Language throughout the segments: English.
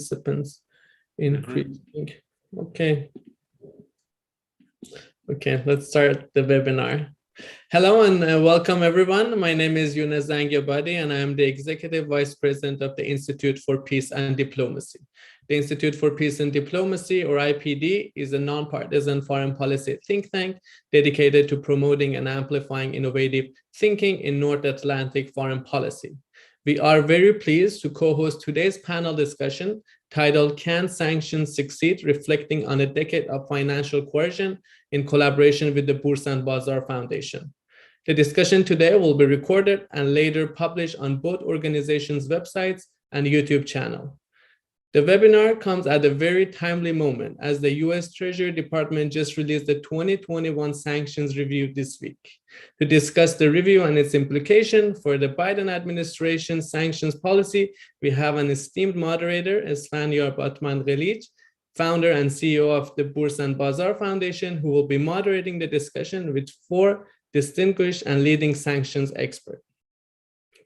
participants increasing. Okay, let's start the webinar. Hello and welcome everyone. My name is Younes Zangiobadi and I am the Executive Vice President of the Institute for Peace and Diplomacy. The Institute for Peace and Diplomacy, or IPD, is a nonpartisan foreign policy think tank dedicated to promoting and amplifying innovative thinking in North Atlantic foreign policy. We are very pleased to co-host today's panel discussion titled "Can Sanctions Succeed? Reflecting on a Decade of Financial Coercion" in collaboration with the Bourse and Bazaar Foundation. The discussion today will be recorded and later published on both organizations' websites and YouTube channel. The webinar comes at a very timely moment as the US Treasury Department just released the 2021 sanctions review this week. To discuss the review and its implication for the Biden administration sanctions policy, we have an esteemed moderator, Esfandiar Batman-Ghelij, founder and CEO of the Bourse and Bazaar Foundation, who will be moderating the discussion with 4 distinguished and leading sanctions experts.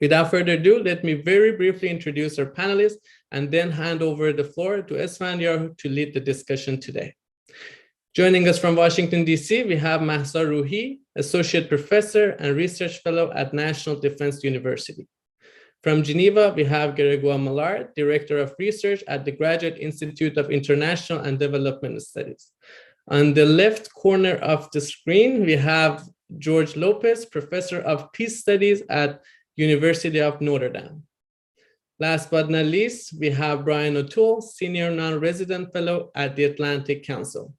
Without further ado, let me very briefly introduce our panelists and then hand over the floor to Esfandiar to lead the discussion today. Joining us from Washington, D.C., we have Mahsa Rouhi, Associate Professor and Research Fellow at National Defense University. From Geneva, we have Grégoire Millard, Director of Research at the Graduate Institute of International and Development Studies. On the left corner of the screen, we have George Lopez, Professor of Peace Studies at University of Notre Dame. Last but not least, we have Brian O'Toole, Senior Non-Resident Fellow at the Atlantic Council.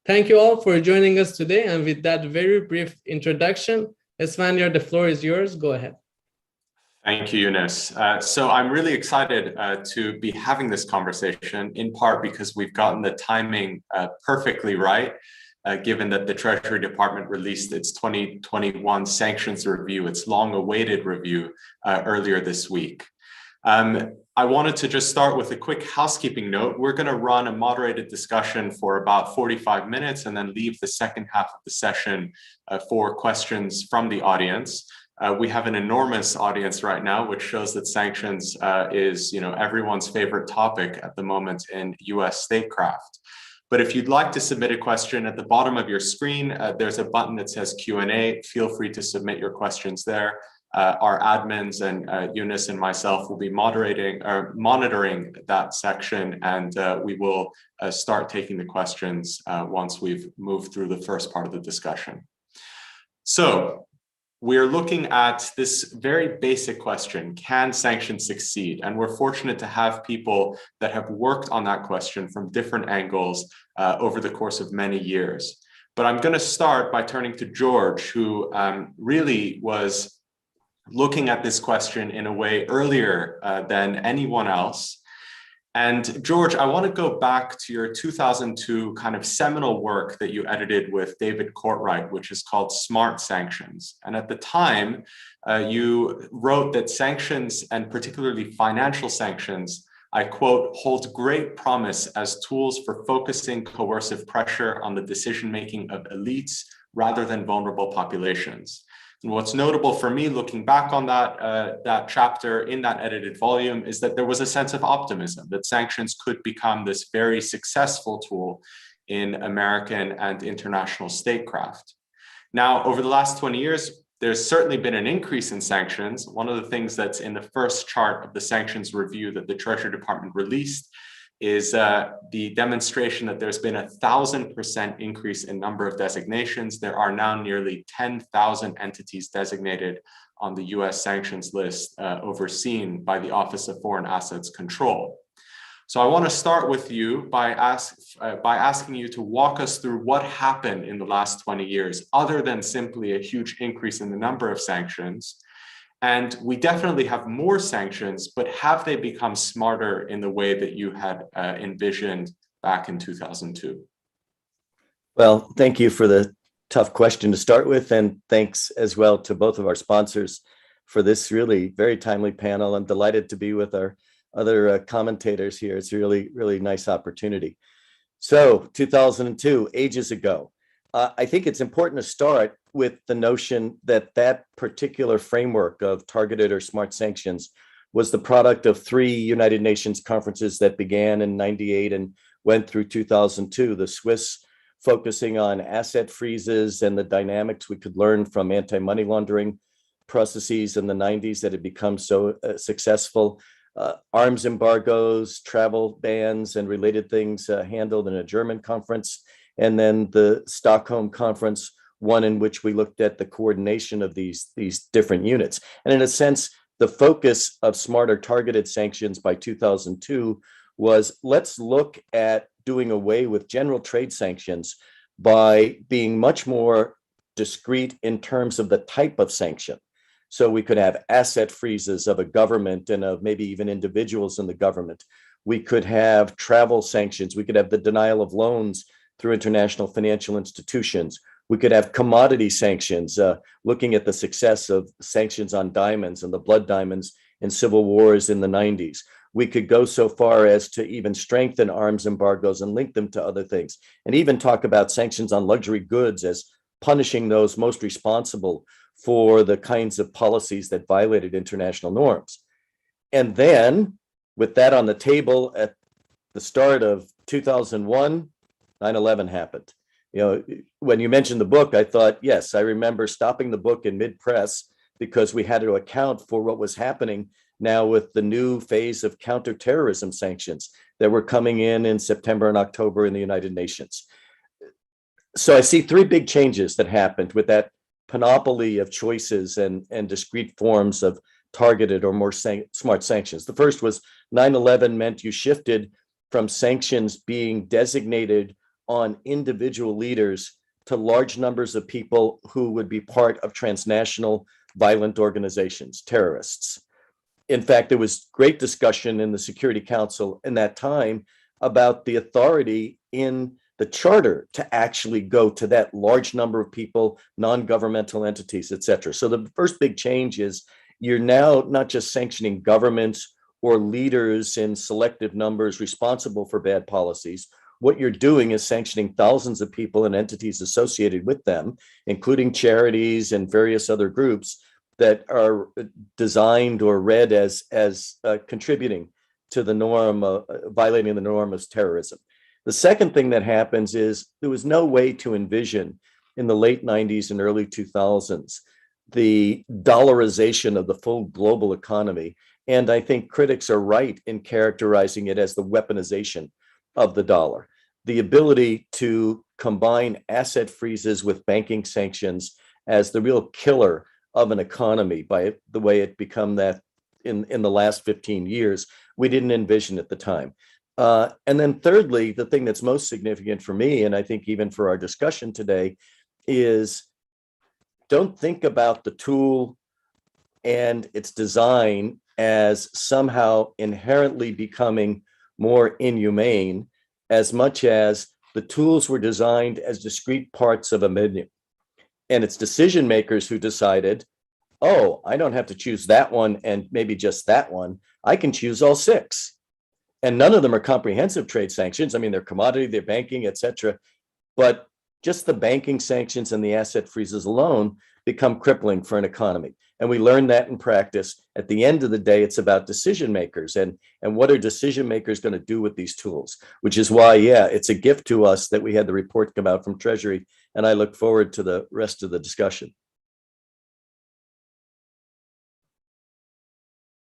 Thank you all for joining us today. And with that very brief introduction, Esfandiar, the floor is yours. Go ahead. Thank you, Younes. So I'm really excited to be having this conversation, in part because we've gotten the timing perfectly right, given that the Treasury Department released its 2021 sanctions review, its long-awaited review, earlier this week. I wanted to just start with a quick housekeeping note. We're going to run a moderated discussion for about 45 minutes and then leave the second half of the session for questions from the audience. We have an enormous audience right now, which shows that sanctions is, everyone's favorite topic at the moment in US statecraft. But if you'd like to submit a question, at the bottom of your screen, there's a button that says Q&A. Feel free to submit your questions there. Our admins and Younes and myself will be monitoring that section, and we will start taking the questions once we've moved through the first part of the discussion. So we're looking at this very basic question: can sanctions succeed? And we're fortunate to have people that have worked on that question from different angles over the course of many years. But I'm going to start by turning to George, who really was looking at this question in a way earlier than anyone else. And George, I want to go back to your 2002 kind of seminal work that you edited with David Courtwright, which is called Smart Sanctions. And at the time, you wrote that sanctions, and particularly financial sanctions, I quote, hold great promise as tools for focusing coercive pressure on the decision-making of elites rather than vulnerable populations. And what's notable for me looking back on that chapter in that edited volume is that there was a sense of optimism that sanctions could become this very successful tool in American and international statecraft. Now, over the last 20 years, there's certainly been an increase in sanctions. One of the things that's in the first chart of the sanctions review that the Treasury Department released is the demonstration that there's been 1,000% increase in number of designations. There are now nearly 10,000 entities designated on the US sanctions list overseen by the Office of Foreign Assets Control. So I want to start with you by asking you to walk us through what happened in the last 20 years, other than simply a huge increase in the number of sanctions. And we definitely have more sanctions, but have they become smarter in the way that you had envisioned back in 2002? Well, thank you for the tough question to start with. And thanks as well to both of our sponsors for this really very timely panel. I'm delighted to be with our other commentators here. It's a really, really nice opportunity. So 2002, ages ago. I think it's important to start with the notion that that particular framework of targeted or smart sanctions was the product of three United Nations conferences that began in 98 and went through 2002. The Swiss focusing on asset freezes and the dynamics we could learn from anti-money laundering processes in the 90s that had become so successful. Arms embargoes, travel bans, and related things handled in a German conference. And then the Stockholm conference, one in which we looked at the coordination of these different units. And in a sense, the focus of smarter targeted sanctions by 2002 was, let's look at doing away with general trade sanctions by being much more discrete in terms of the type of sanction. So we could have asset freezes of a government and of maybe even individuals in the government. We could have travel sanctions. We could have the denial of loans through international financial institutions. We could have commodity sanctions, looking at the success of sanctions on diamonds and the blood diamonds in civil wars in the 90s. We could go so far as to even strengthen arms embargoes and link them to other things, and even talk about sanctions on luxury goods as punishing those most responsible for the kinds of policies that violated international norms. And then, with that on the table at the start of 2001, 9/11 happened. You know, when you mentioned the book, I thought, yes, I remember stopping the book in mid-press because we had to account for what was happening now with the new phase of counterterrorism sanctions that were coming in September and October in the United Nations. So I see three big changes that happened with that panoply of choices and discrete forms of targeted or more smart sanctions. The first was 9/11 meant you shifted from sanctions being designated on individual leaders to large numbers of people who would be part of transnational violent organizations, terrorists. In fact, there was great discussion in the Security Council in that time about the authority in the charter to actually go to that large number of people, non-governmental entities, et cetera. So the first big change is you're now not just sanctioning governments or leaders in selective numbers responsible for bad policies. What you're doing is sanctioning thousands of people and entities associated with them, including charities and various other groups that are designed or read as contributing to the norm, violating the norm of terrorism. The second thing that happens is there was no way to envision in the late 90s and early 2000s the dollarization of the full global economy. And I think critics are right in characterizing it as the weaponization of the dollar. The ability to combine asset freezes with banking sanctions as the real killer of an economy by the way it become that in the last 15 years, we didn't envision at the time. And then thirdly, the thing that's most significant for me, and I think even for our discussion today, is don't think about the tool and its design as somehow inherently becoming more inhumane, as much as the tools were designed as discrete parts of a menu. And it's decision makers who decided, oh, I don't have to choose that one and maybe just that one. I can choose all six. And none of them are comprehensive trade sanctions. I mean, they're commodity, they're banking, et cetera. But just the banking sanctions and the asset freezes alone become crippling for an economy. And we learn that in practice. At the end of the day, it's about decision makers and what are decision makers going to do with these tools, which is why, yeah, it's a gift to us that we had the report come out from Treasury. And I look forward to the rest of the discussion.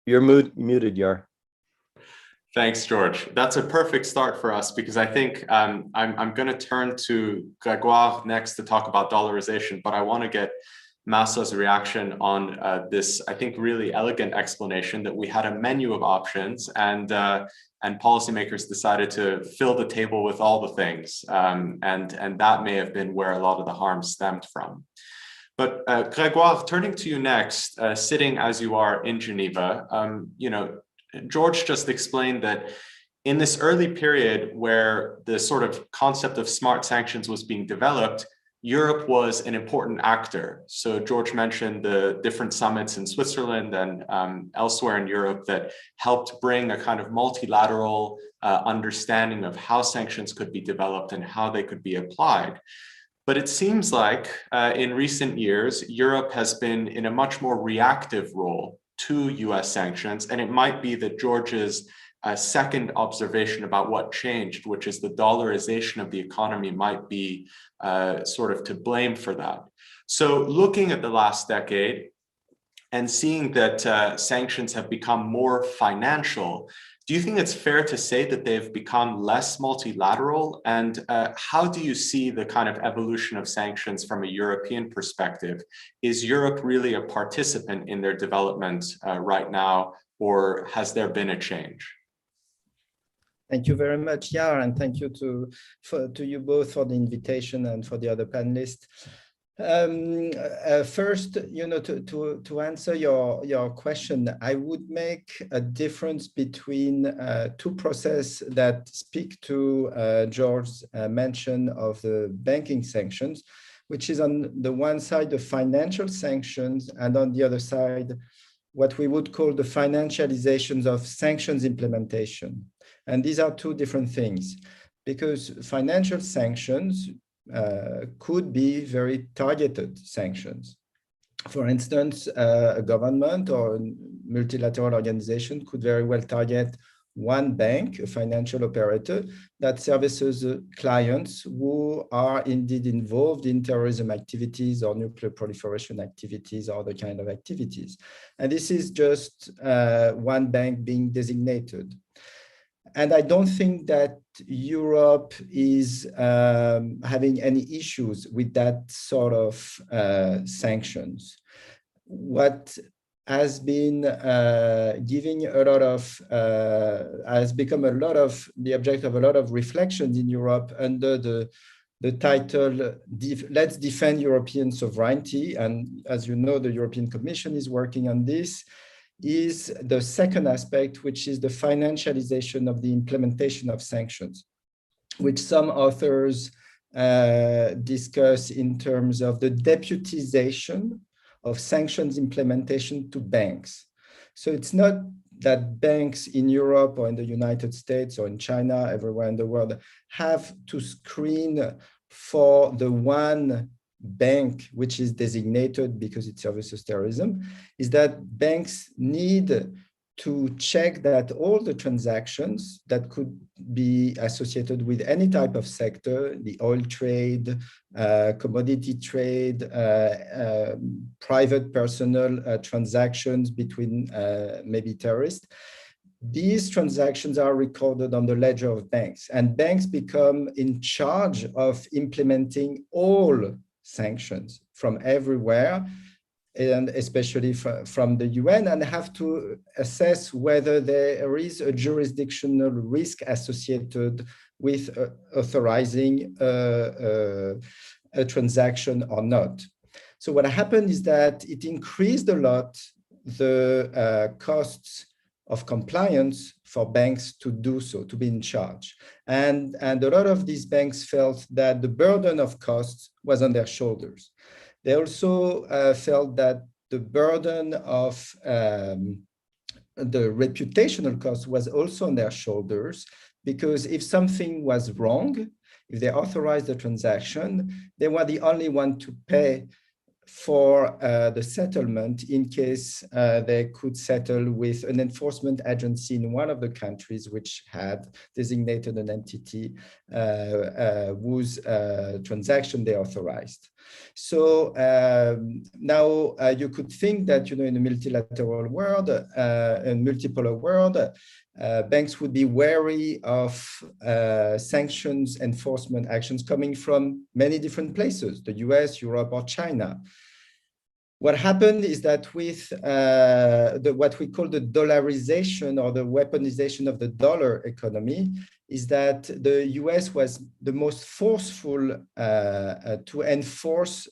You're muted, Yar. Thanks, George. That's a perfect start for us because I think I'm going to turn to Grégoire next to talk about dollarization, but I want to get Mahsa's reaction on this, I think, really elegant explanation that we had a menu of options and policymakers decided to fill the table with all the things. And that may have been where a lot of the harm stemmed from. But Grégoire, turning to you next, sitting as you are in Geneva, George just explained that in this early period where the sort of concept of smart sanctions was being developed, Europe was an important actor. So George mentioned the different summits in Switzerland and elsewhere in Europe that helped bring a kind of multilateral understanding of how sanctions could be developed and how they could be applied. But it seems like in recent years, Europe has been in a much more reactive role to US sanctions. And it might be that George's second observation about what changed, which is the dollarization of the economy, might be sort of to blame for that. So looking at the last decade and seeing that sanctions have become more financial, do you think it's fair to say that they've become less multilateral? And how do you see the kind of evolution of sanctions from a European perspective? Is Europe really a participant in their development right now, or has there been a change? Thank you very much, Yar, and thank you to you both for the invitation and for the other panelists. First, to answer your question, I would make a difference between two processes that speak to George's mention of the banking sanctions, which is on the one side the financial sanctions, and on the other side what we would call the financializations of sanctions implementation. And these are two different things, because financial sanctions could be very targeted sanctions. For instance, a government or a multilateral organization could very well target one bank, a financial operator, that services clients who are indeed involved in terrorism activities or nuclear proliferation activities or other kind of activities. And this is just one bank being designated. And I don't think that Europe is having any issues with that sort of sanctions. What has been giving a lot of, has become a lot of the object of a lot of reflections in Europe under the title, Let's Defend European Sovereignty. And as you know, the European Commission is working on this, is the second aspect, which is the financialization of the implementation of sanctions, which some authors discuss in terms of the deputization of sanctions implementation to banks. So it's not that banks in Europe or in the United States or in China, everywhere in the world, have to screen for the one bank which is designated because it services terrorism, is that banks need to check that all the transactions that could be associated with any type of sector, the oil trade, commodity trade, private personal transactions between maybe terrorists, these transactions are recorded on the ledger of banks, and banks become in charge of implementing all sanctions from everywhere, and especially from the UN, and have to assess whether there is a jurisdictional risk associated with authorizing a transaction or not. So what happened is that it increased a lot the costs of compliance for banks to do so, to be in charge. And a lot of these banks felt that the burden of costs was on their shoulders. They also felt that the burden of the reputational cost was also on their shoulders, because if something was wrong, if they authorized the transaction, they were the only one to pay for the settlement in case they could settle with an enforcement agency in one of the countries which had designated an entity whose transaction they authorized. So now you could think that, in a multilateral world, a multipolar world, banks would be wary of sanctions enforcement actions coming from many different places, the US, Europe, or China. What happened is that with what we call the dollarization or the weaponization of the dollar economy, is that the US was the most forceful to enforce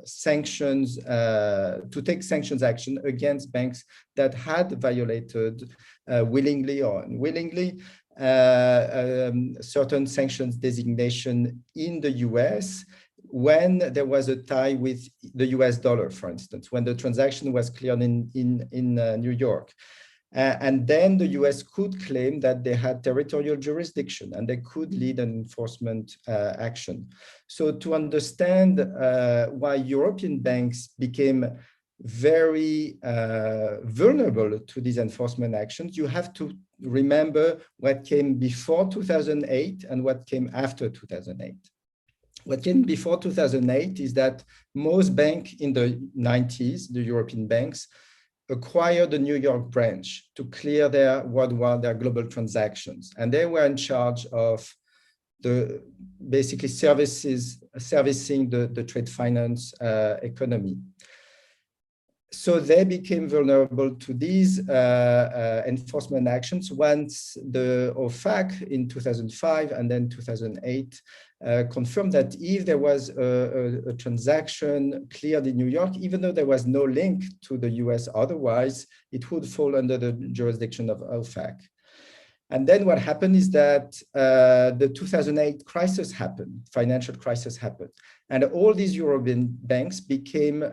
sanctions, to take sanctions action against banks that had violated willingly or unwillingly certain sanctions designation in the US, when there was a tie with the US dollar, for instance, when the transaction was cleared in New York. And then the US could claim that they had territorial jurisdiction and they could lead an enforcement action. So to understand why European banks became very vulnerable to these enforcement actions. You have to remember what came before 2008 and what came after 2008. What came before 2008 is that most banks in the 90s, the European banks, acquired the New York branch to clear their global transactions. And they were in charge of basically servicing the trade finance economy. So they became vulnerable to these enforcement actions once the OFAC in 2005 and then 2008 confirmed that if there was a transaction cleared in New York, even though there was no link to the US otherwise, it would fall under the jurisdiction of OFAC. And then what happened is that the 2008 crisis happened, financial crisis happened. And all these European banks became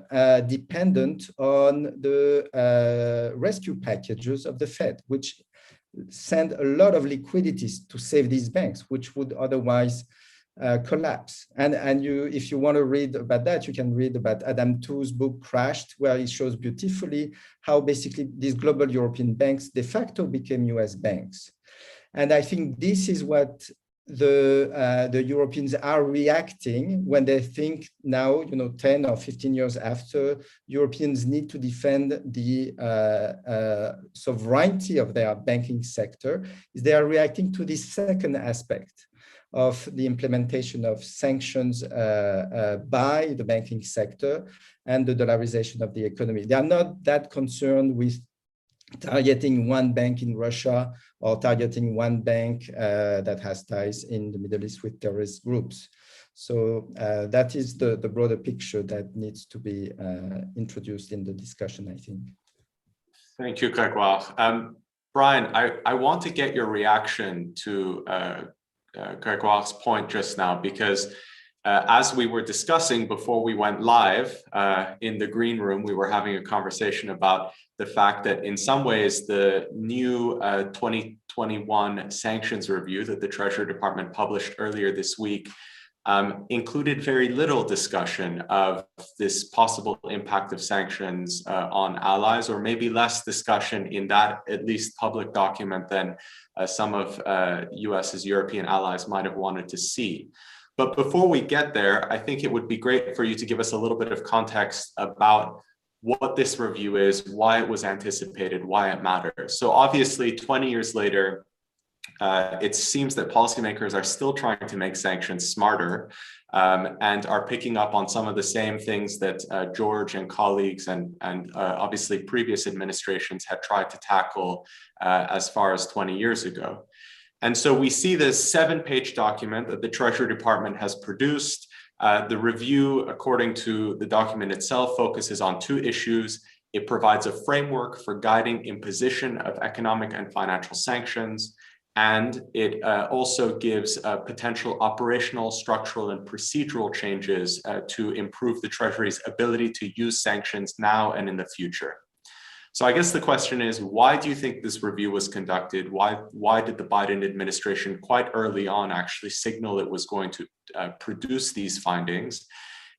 dependent on the rescue packages of the Fed, which sent a lot of liquidities to save these banks, which would otherwise collapse. And if you want to read about that, you can read about Adam Too's book Crashed, where he shows beautifully how basically these global European banks de facto became US banks. And I think this is what the Europeans are reacting when they think now, 10 or 15 years after, Europeans need to defend the sovereignty of their banking sector. They are reacting to this second aspect of the implementation of sanctions by the banking sector and the dollarization of the economy. They are not that concerned with targeting one bank in Russia or targeting one bank that has ties in the Middle East with terrorist groups. So that is the broader picture that needs to be introduced in the discussion, I think. Thank you, Grégoire. Brian, I want to get your reaction to Grégoire's point just now, because as we were discussing before we went live in the green room, we were having a conversation about the fact that in some ways the new 2021 sanctions review that the Treasury Department published earlier this week included very little discussion of this possible impact of sanctions on allies, or maybe less discussion in that at least public document than some of US's European allies might have wanted to see. But before we get there, I think it would be great for you to give us a little bit of context about what this review is, why it was anticipated, why it matters. So obviously 20 years later, it seems that policymakers are still trying to make sanctions smarter and are picking up on some of the same things that George and colleagues and obviously previous administrations had tried to tackle as far as 20 years ago. And so we see this 7-page document that the Treasury Department has produced. The review, according to the document itself, focuses on 2 issues. It provides a framework for guiding imposition of economic and financial sanctions. And it also gives potential operational, structural, and procedural changes to improve the Treasury's ability to use sanctions now and in the future. So I guess the question is, why do you think this review was conducted? Why did the Biden administration quite early on actually signal it was going to produce these findings?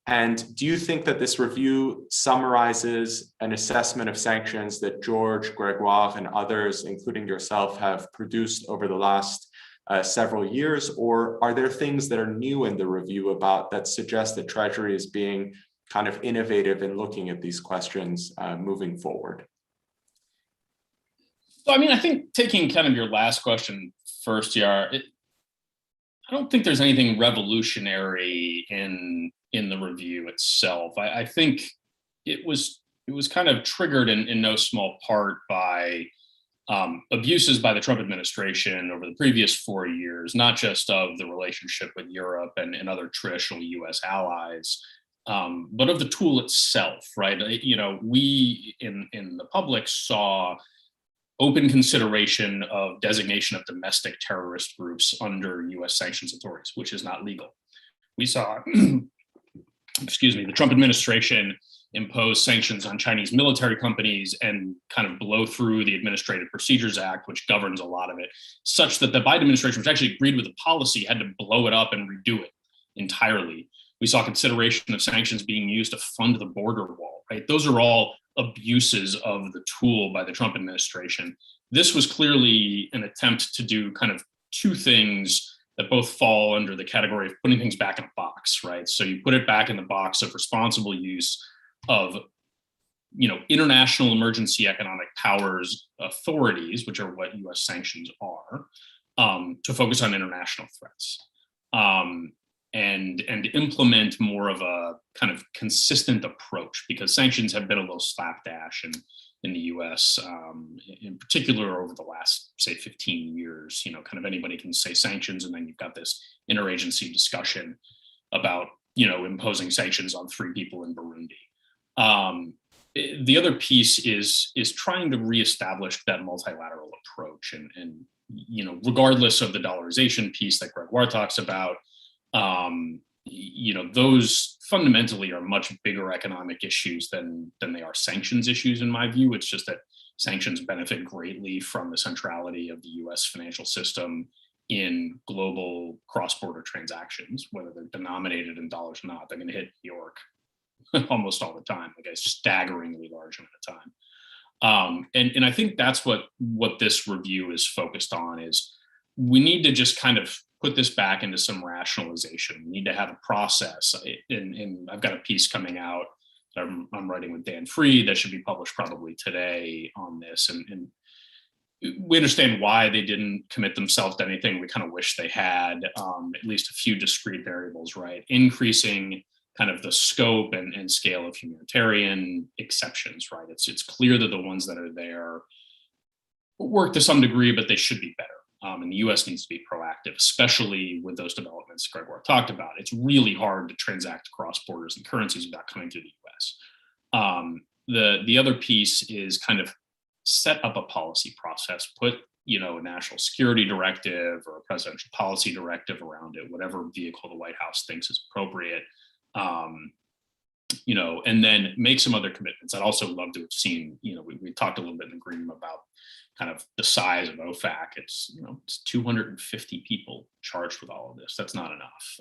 And do you think that this review summarizes an assessment of sanctions that George, Grégoire, and others, including yourself, have produced over the last several years? Or are there things that are new in the review about that suggest that Treasury is being kind of innovative in looking at these questions moving forward? So, I mean, I think taking kind of your last question first, Yar, I don't think there's anything revolutionary in the review itself. I think it was kind of triggered in no small part by abuses by the Trump administration over the previous 4 years, not just of the relationship with Europe and other traditional US allies, but of the tool itself, right? We in the public saw open consideration of designation of domestic terrorist groups under US sanctions authorities, which is not legal. We saw, the Trump administration impose sanctions on Chinese military companies and kind of blow through the Administrative Procedures Act, which governs a lot of it, such that the Biden administration, which actually agreed with the policy, had to blow it up and redo it entirely. We saw consideration of sanctions being used to fund the border wall, right? Those are all abuses of the tool by the Trump administration. This was clearly an attempt to do kind of two things that both fall under the category of putting things back in a box, right? So you put it back in the box of responsible use of, international emergency economic powers authorities, which are what U.S. sanctions are, to focus on international threats. And implement more of a kind of consistent approach, because sanctions have been a little slapdash in the U.S., in particular over the last, say, 15 years. Kind of anybody can say sanctions, and then you've got this interagency discussion about, imposing sanctions on 3 people in Burundi. The other piece is trying to reestablish that multilateral approach, and regardless of the dollarization piece that Gregoire talks about. Those fundamentally are much bigger economic issues than they are sanctions issues, in my view. It's just that sanctions benefit greatly from the centrality of the US financial system in global cross-border transactions, whether they're denominated in dollars or not. They're going to hit New York almost all the time, like a staggeringly large amount of time. And I think that's what this review is focused on, is we need to just kind of put this back into some rationalization. We need to have a process. And I've got a piece coming out that I'm writing with Dan Freed that should be published probably today on this. And we understand why they didn't commit themselves to anything. We kind of wish they had at least a few discrete variables, right? Increasing kind of the scope and scale of humanitarian exceptions, right? It's clear that the ones that are there work to some degree, but they should be better. And the U.S. needs to be proactive, especially with those developments Gregoire talked about. It's really hard to transact across borders and currencies without coming through the U.S. The other piece is kind of set up a policy process, put a national security directive or a presidential policy directive around it, whatever vehicle the White House thinks is appropriate, and then make some other commitments. I'd also love to have seen, we talked a little bit in the green about kind of the size of OFAC. It's 250 people charged with all of this. That's not enough.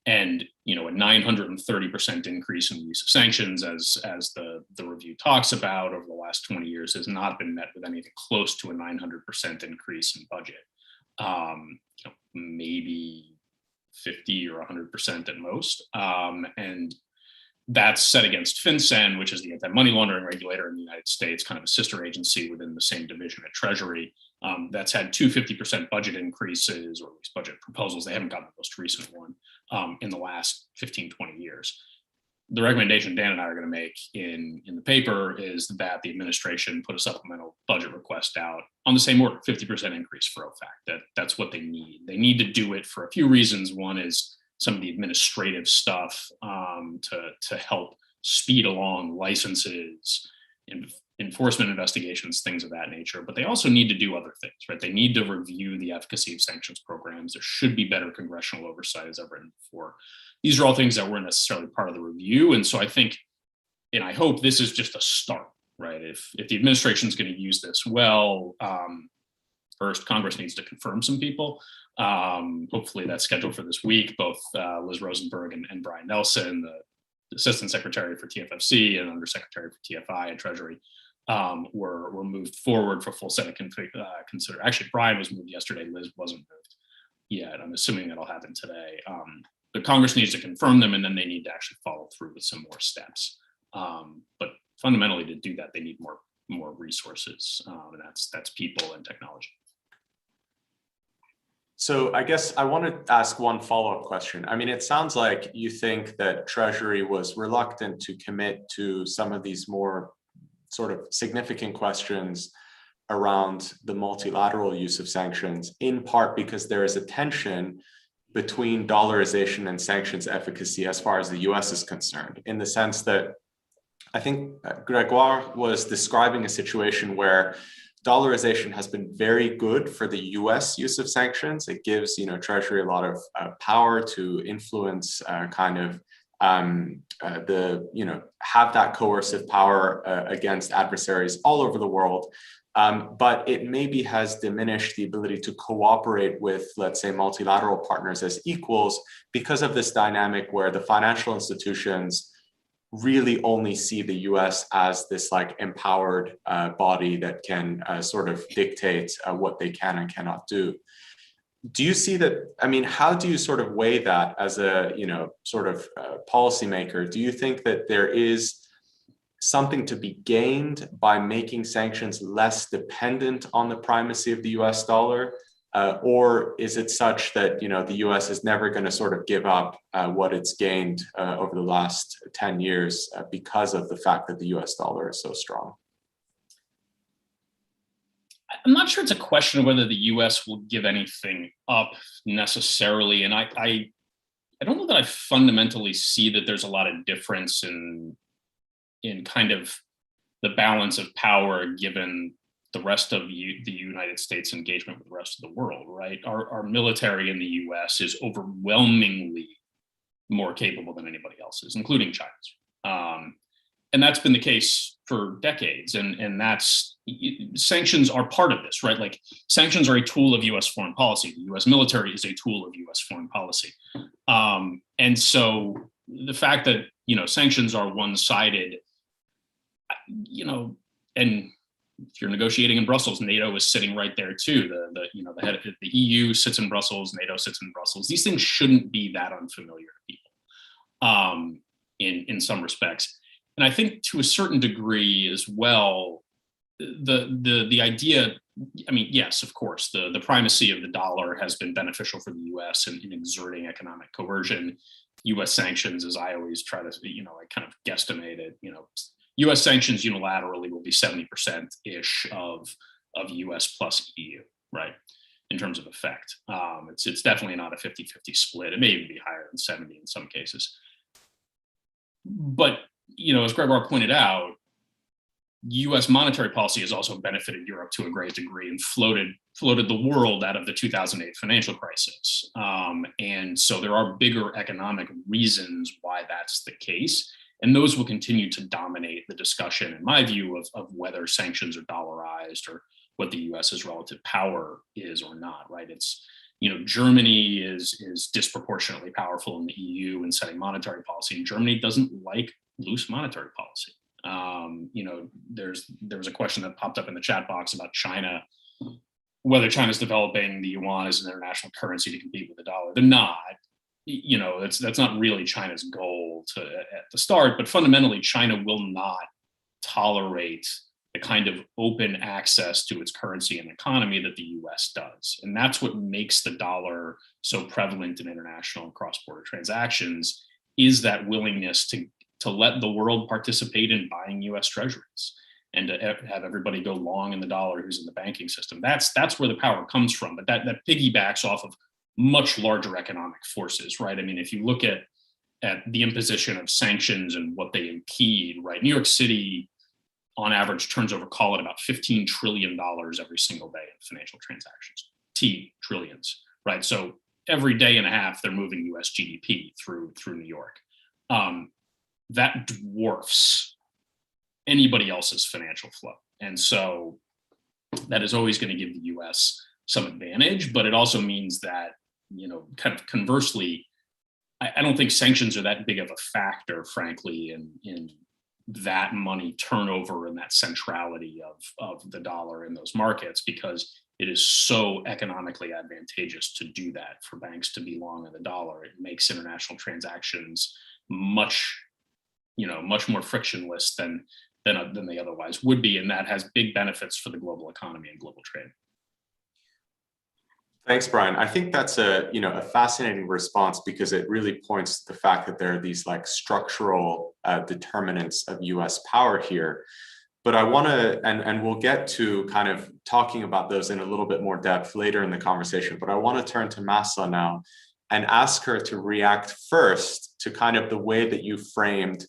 And a 930% increase in the use of sanctions, as the review talks about, over the last 20 years has not been met with anything close to a 900% increase in budget. Maybe 50 or 100% at most. And that's set against FinCEN, which is the anti-money laundering regulator in the United States, kind of a sister agency within the same division at Treasury. That's had 250% budget increases, or at least budget proposals. They haven't gotten the most recent one in the last 15, 20 years. The recommendation Dan and I are going to make in the paper is that the administration put a supplemental budget request out on the same order, 50% increase for OFAC. That's what they need. They need to do it for a few reasons. One is some of the administrative stuff to help speed along licenses, enforcement investigations, things of that nature. But they also need to do other things, right? They need to review the efficacy of sanctions programs. There should be better congressional oversight, as I've written before. These are all things that weren't necessarily part of the review. And so I think, and I hope this is just a start, right? If the administration is going to use this well, first, Congress needs to confirm some people. Hopefully that's scheduled for this week. Both Liz Rosenberg and Brian Nelson, the Assistant Secretary for TFFC and Undersecretary for TFI and Treasury, were moved forward for full Senate consider. Actually, Brian was moved yesterday. Liz wasn't moved yet. I'm assuming that'll happen today. But Congress needs to confirm them, and then they need to actually follow through with some more steps. But fundamentally, to do that, they need more resources, and that's people and technology. So I guess I want to ask one follow-up question. I mean, it sounds like you think that Treasury was reluctant to commit to some of these more sort of significant questions around the multilateral use of sanctions, in part because there is a tension between dollarization and sanctions efficacy as far as the US is concerned, in the sense that I think Gregoire was describing a situation where dollarization has been very good for the US use of sanctions. It gives Treasury a lot of power to influence have that coercive power against adversaries all over the world. But it maybe has diminished the ability to cooperate with, let's say, multilateral partners as equals because of this dynamic where the financial institutions really only see the US as this like empowered body that can sort of dictate what they can and cannot do. Do you see that? I mean, how do you sort of weigh that as a, sort of policymaker? Do you think that there is something to be gained by making sanctions less dependent on the primacy of the US dollar? Or is it such that, the US is never going to sort of give up what it's gained over the last 10 years because of the fact that the US dollar is so strong? I'm not sure it's a question of whether the US will give anything up necessarily. And I don't know that I fundamentally see that there's a lot of difference in kind of the balance of power given the rest of the United States engagement with the rest of the world, right? Our military in the US is overwhelmingly more capable than anybody else's, including China's. And that's been the case for decades. And that's, sanctions are part of this, right? Like sanctions are a tool of US foreign policy. The US military is a tool of US foreign policy. And so the fact that, sanctions are one-sided, and if you're negotiating in Brussels, NATO is sitting right there too. The head of the EU sits in Brussels, NATO sits in Brussels. These things shouldn't be that unfamiliar to people in some respects. And I think to a certain degree as well, the idea, I mean, yes, of course, the primacy of the dollar has been beneficial for the US in exerting economic coercion. US sanctions, as I always try to, I kind of guesstimate it, US sanctions unilaterally will be 70%-ish of US plus EU, right? In terms of effect. It's definitely not a 50-50 split. It may even be higher than 70 in some cases. But, as Gregor pointed out, US monetary policy has also benefited Europe to a great degree and floated the world out of the 2008 financial crisis. And so there are bigger economic reasons why that's the case. And those will continue to dominate the discussion, in my view, of whether sanctions are dollarized or what the US's relative power is or not, right? It's, Germany is disproportionately powerful in the EU in setting monetary policy, and Germany doesn't like loose monetary policy. There was a question that popped up in the chat box about China, whether China's developing the yuan as an international currency to compete with the dollar. They're not. That's not really China's goal at the start, but fundamentally, China will not tolerate the kind of open access to its currency and economy that the US does. And that's what makes the dollar so prevalent in international and cross-border transactions, is that willingness to let the world participate in buying US treasuries and to have everybody go long in the dollar who's in the banking system. That's where the power comes from, but that piggybacks off of much larger economic forces, right? I mean, if you look at the imposition of sanctions and what they impede, right? New York City, on average, turns over, call it about $15 trillion every single day in financial transactions. Trillions, right? So every day and a half, they're moving US GDP through New York. That dwarfs anybody else's financial flow. And so that is always going to give the US some advantage, but it also means that, kind of conversely, I don't think sanctions are that big of a factor, frankly, in that money turnover and that centrality of the dollar in those markets, because it is so economically advantageous to do that for banks to be long in the dollar. It makes international transactions much more frictionless than they otherwise would be, and that has big benefits for the global economy and global trade. Thanks, Brian. I think that's a fascinating response, because it really points to the fact that there are these like structural determinants of US power here. But I want to, and we'll get to kind of talking about those in a little bit more depth later in the conversation, but I want to turn to Mahsa now and ask her to react first to kind of the way that you framed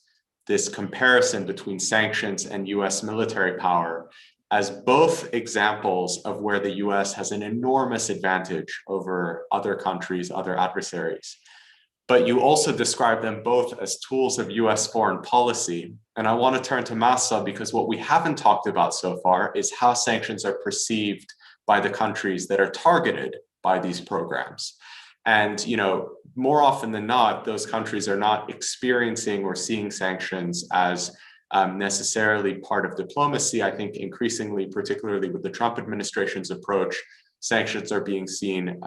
this comparison between sanctions and US military power as both examples of where the US has an enormous advantage over other countries, other adversaries. But you also describe them both as tools of US foreign policy. And I want to turn to Mahsa, because what we haven't talked about so far is how sanctions are perceived by the countries that are targeted by these programs. And, more often than not, those countries are not experiencing or seeing sanctions as necessarily part of diplomacy. I think increasingly, particularly with the Trump administration's approach, sanctions are being seen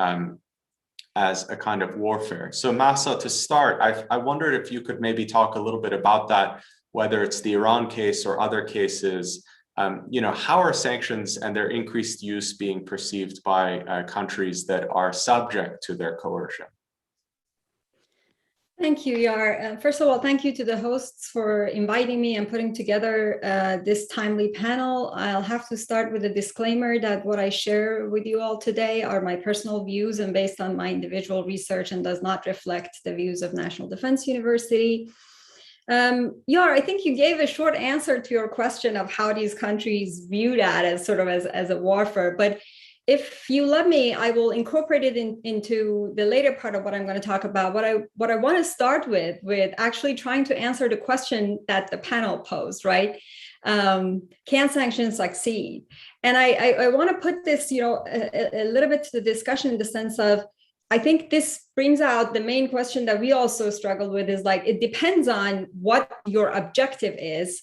as a kind of warfare. So Mahsa, to start, I wondered if you could maybe talk a little bit about that, whether it's the Iran case or other cases. How are sanctions and their increased use being perceived by countries that are subject to their coercion? Thank you, Yar. First of all, thank you to the hosts for inviting me and putting together this timely panel. I'll have to start with a disclaimer that what I share with you all today are my personal views and based on my individual research and does not reflect the views of National Defense University. Yar, I think you gave a short answer to your question of how these countries view that as sort of as a warfare, but if you let me, I will incorporate it into the later part of what I'm going to talk about. What I want to start with actually trying to answer the question that the panel posed, right? Can sanctions succeed? And I want to put this, a little bit to the discussion in the sense of, I think this brings out the main question that we also struggled with is like, it depends on what your objective is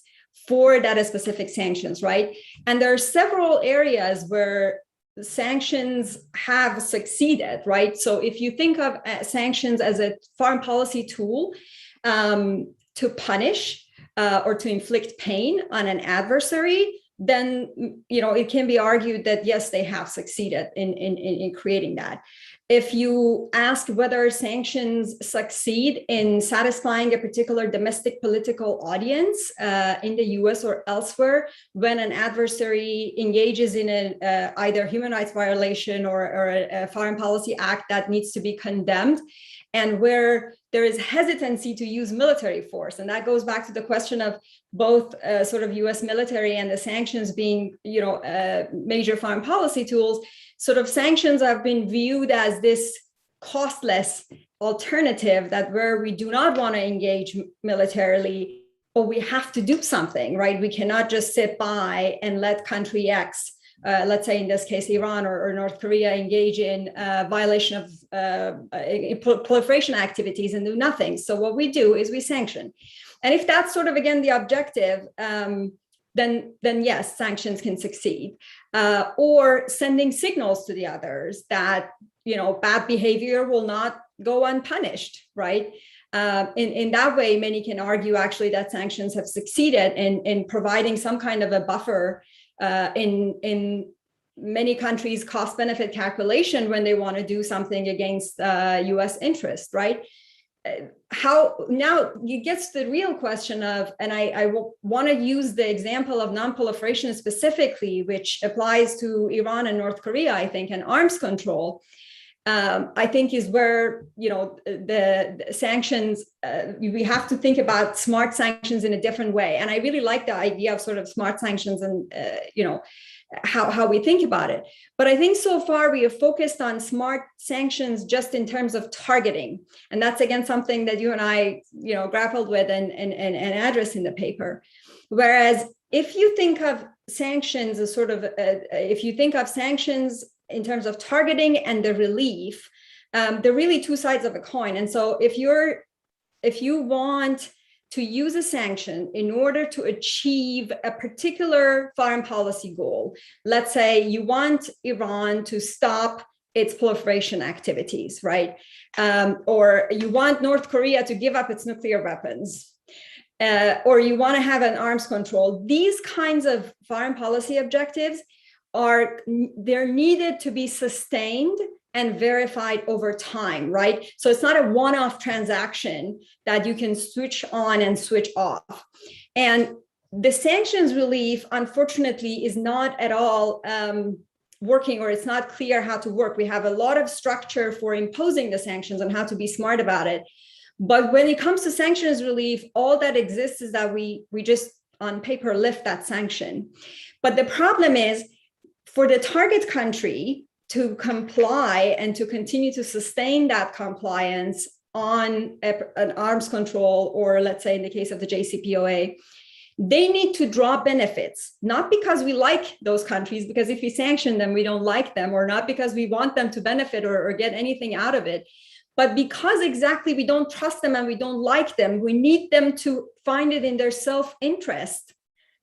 for that specific sanctions, right? And there are several areas where sanctions have succeeded, right? So if you think of sanctions as a foreign policy tool to punish or to inflict pain on an adversary, then it can be argued that yes, they have succeeded in creating that. If you ask whether sanctions succeed in satisfying a particular domestic political audience in the US or elsewhere, when an adversary engages in either human rights violation or a foreign policy act that needs to be condemned, and where there is hesitancy to use military force. And that goes back to the question of both sort of US military and the sanctions being, major foreign policy tools. Sort of sanctions have been viewed as this costless alternative that where we do not want to engage militarily, but we have to do something, right? We cannot just sit by and let country X, let's say in this case, Iran or North Korea, engage in violation of proliferation activities and do nothing. So what we do is we sanction. And if that's sort of, again, the objective, then yes, sanctions can succeed. Or sending signals to the others that, bad behavior will not go unpunished, right? In that way, many can argue actually that sanctions have succeeded in providing some kind of a buffer in many countries' cost-benefit calculation when they want to do something against US interest, right? How now it gets to the real question of, and I want to use the example of non-proliferation specifically, which applies to Iran and North Korea, I think, and arms control. I think is where, the sanctions, we have to think about smart sanctions in a different way. And I really like the idea of sort of smart sanctions and, how we think about it. But I think so far we have focused on smart sanctions just in terms of targeting. And that's, again, something that you and I, grappled with and addressed in the paper. Whereas if you think of sanctions as sort of, if you think of sanctions in terms of targeting and the relief, they're really two sides of a coin. And so if you want to use a sanction in order to achieve a particular foreign policy goal, let's say you want Iran to stop its proliferation activities, right? Or you want North Korea to give up its nuclear weapons, or you want to have an arms control. These kinds of foreign policy objectives they're needed to be sustained and verified over time, right? So it's not a one-off transaction that you can switch on and switch off. And the sanctions relief, unfortunately, is not at all working, or it's not clear how to work. We have a lot of structure for imposing the sanctions and how to be smart about it. But when it comes to sanctions relief, all that exists is that we just on paper lift that sanction. But the problem is, for the target country to comply and to continue to sustain that compliance on an arms control, or let's say in the case of the JCPOA, they need to draw benefits, not because we like those countries, because if we sanction them, we don't like them, or not because we want them to benefit or get anything out of it, but because exactly we don't trust them and we don't like them. We need them to find it in their self-interest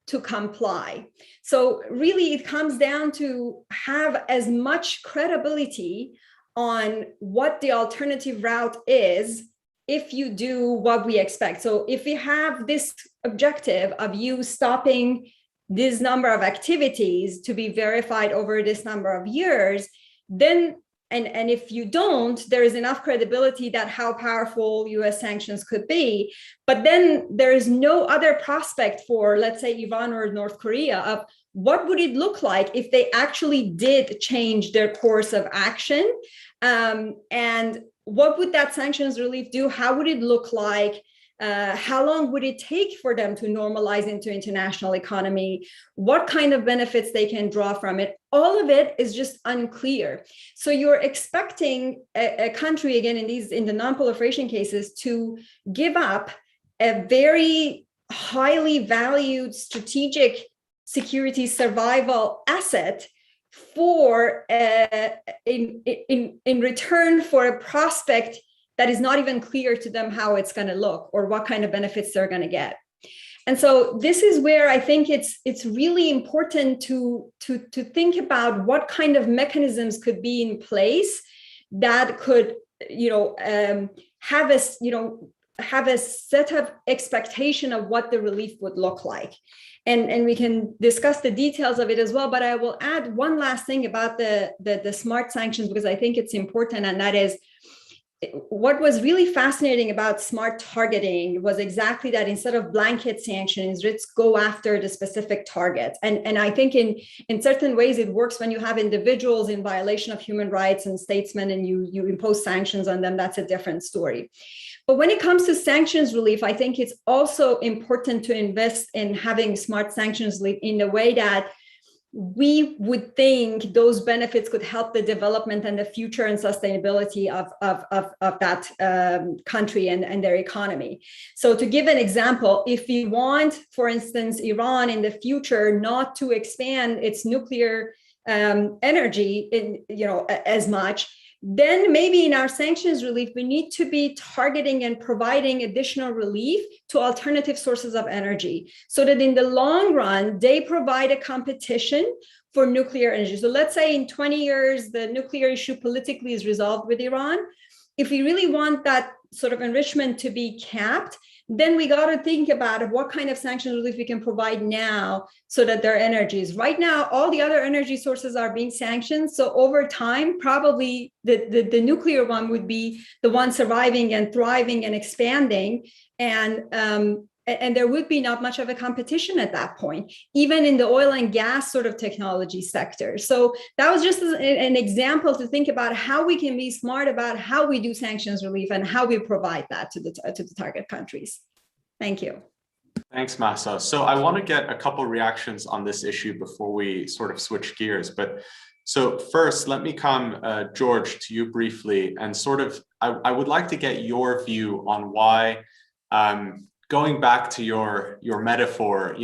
to comply. So really it comes down to have as much credibility on what the alternative route is if you do what we expect. So if we have this objective of you stopping this number of activities to be verified over this number of years, then and if you don't, there is enough credibility that how powerful US sanctions could be. But then there is no other prospect for, let's say, Iran or North Korea of what would it look like if they actually did change their course of action? And what would that sanctions relief do? How would it look like? How long would it take for them to normalize into international economy? What kind of benefits they can draw from it? All of it is just unclear. So you're expecting a country, again, in the non-proliferation cases, to give up a very highly valued strategic security survival asset for in return for a prospect that is not even clear to them how it's going to look or what kind of benefits they're going to get. And so this is where I think it's really important to think about what kind of mechanisms could be in place that could, have a set of expectation of what the relief would look like. And we can discuss the details of it as well, but I will add one last thing about the smart sanctions, because I think it's important, and that is, what was really fascinating about smart targeting was exactly that. Instead of blanket sanctions, let's go after the specific targets. And I think in certain ways it works when you have individuals in violation of human rights and statesmen and you impose sanctions on them. That's a different story. But when it comes to sanctions relief, I think it's also important to invest in having smart sanctions relief in a way that we would think those benefits could help the development and the future and sustainability of that country and their economy. So to give an example, if we want, for instance, Iran in the future not to expand its nuclear energy as much, then maybe in our sanctions relief, we need to be targeting and providing additional relief to alternative sources of energy so that in the long run, they provide a competition for nuclear energy. So let's say in 20 years, the nuclear issue politically is resolved with Iran. If we really want that sort of enrichment to be capped, then we got to think about what kind of sanctions relief we can provide now so that their energies. Right now, all the other energy sources are being sanctioned. So over time, probably the nuclear one would be the one surviving and thriving and expanding. And there would be not much of a competition at that point, even in the oil and gas sort of technology sector. So that was just an example to think about how we can be smart about how we do sanctions relief and how we provide that to the target countries. Thank you. Thanks, Mahsa. So I want to get a couple reactions on this issue before we sort of switch gears. But so first, let me come, George, to you briefly, and sort of, I would like to get your view on why, going back to your metaphor,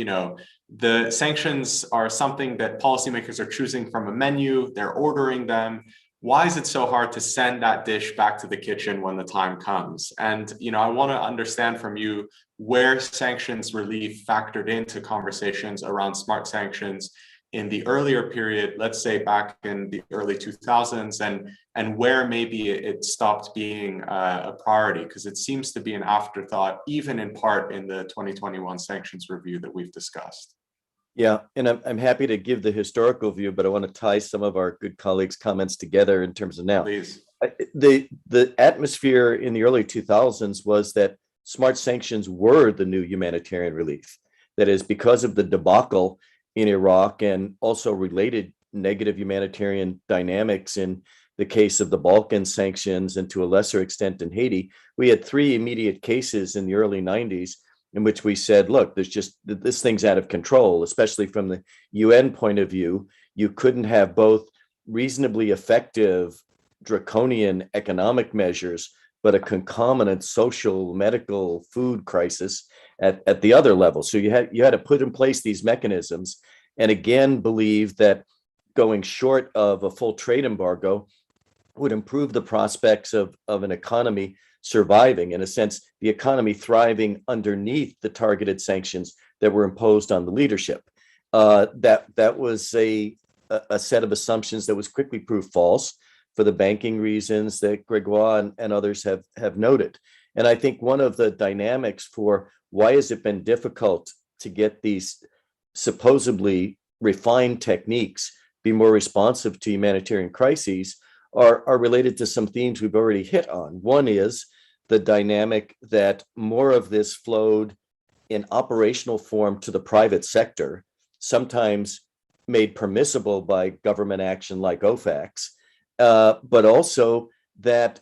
the sanctions are something that policymakers are choosing from a menu, they're ordering them. Why is it so hard to send that dish back to the kitchen when the time comes? And, I want to understand from you where sanctions relief factored into conversations around smart sanctions in the earlier period, let's say back in the early 2000s, and where maybe it stopped being a priority, because it seems to be an afterthought, even in part in the 2021 sanctions review that we've discussed. Yeah, and I'm happy to give the historical view, but I want to tie some of our good colleagues' comments together in terms of now. Please. The atmosphere in the early 2000s was that smart sanctions were the new humanitarian relief. That is, because of the debacle in Iraq and also related negative humanitarian dynamics in the case of the Balkan sanctions and to a lesser extent in Haiti, we had three immediate cases in the early 90s in which we said, look, this thing's out of control, especially from the UN point of view. You couldn't have both reasonably effective draconian economic measures, but a concomitant social, medical, food crisis. at the other level. So you had to put in place these mechanisms, and again believe that going short of a full trade embargo would improve the prospects of an economy surviving, in a sense, the economy thriving underneath the targeted sanctions that were imposed on the leadership. That was a set of assumptions that was quickly proved false for the banking reasons that Gregoire and others have noted. And I think one of the dynamics for why has it been difficult to get these supposedly refined techniques be more responsive to humanitarian crises are related to some themes we've already hit on. One is the dynamic that more of this flowed in operational form to the private sector, sometimes made permissible by government action like OFACs, but also that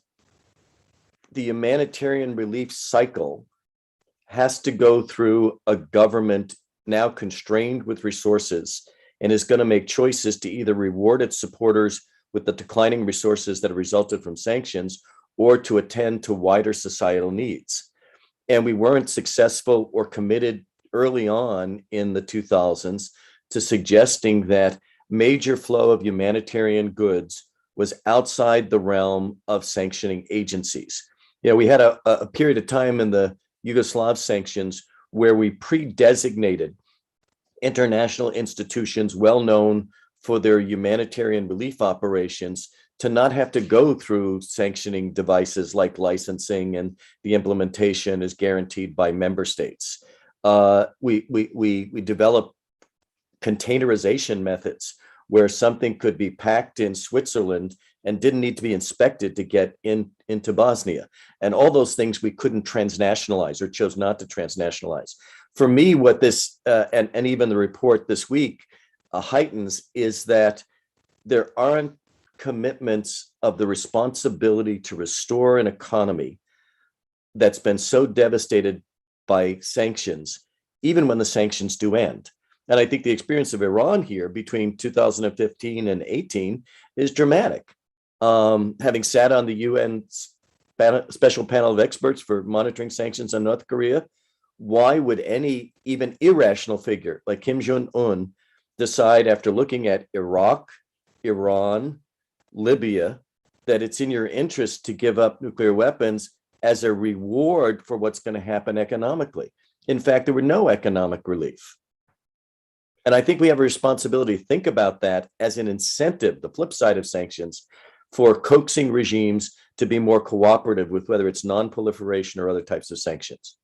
the humanitarian relief cycle has to go through a government now constrained with resources and is going to make choices to either reward its supporters with the declining resources that have resulted from sanctions or to attend to wider societal needs. And we weren't successful or committed early on in the 2000s to suggesting that major flow of humanitarian goods was outside the realm of sanctioning agencies. We had a period of time in the Yugoslav sanctions where we pre-designated international institutions well known for their humanitarian relief operations to not have to go through sanctioning devices like licensing, and the implementation is guaranteed by member states. We developed containerization methods where something could be packed in Switzerland and didn't need to be inspected to get into Bosnia. And all those things we couldn't transnationalize or chose not to transnationalize. For me, what this, and even the report this week heightens, is that there aren't commitments of the responsibility to restore an economy that's been so devastated by sanctions, even when the sanctions do end. And I think the experience of Iran here between 2015 and 18 is dramatic. Having sat on the UN special panel of experts for monitoring sanctions on North Korea, why would any even irrational figure like Kim Jong-un decide, after looking at Iraq, Iran, Libya, that it's in your interest to give up nuclear weapons as a reward for what's going to happen economically? In fact, there were no economic relief. And I think we have a responsibility to think about that as an incentive, the flip side of sanctions, for coaxing regimes to be more cooperative with whether it's non-proliferation or other types of sanctions.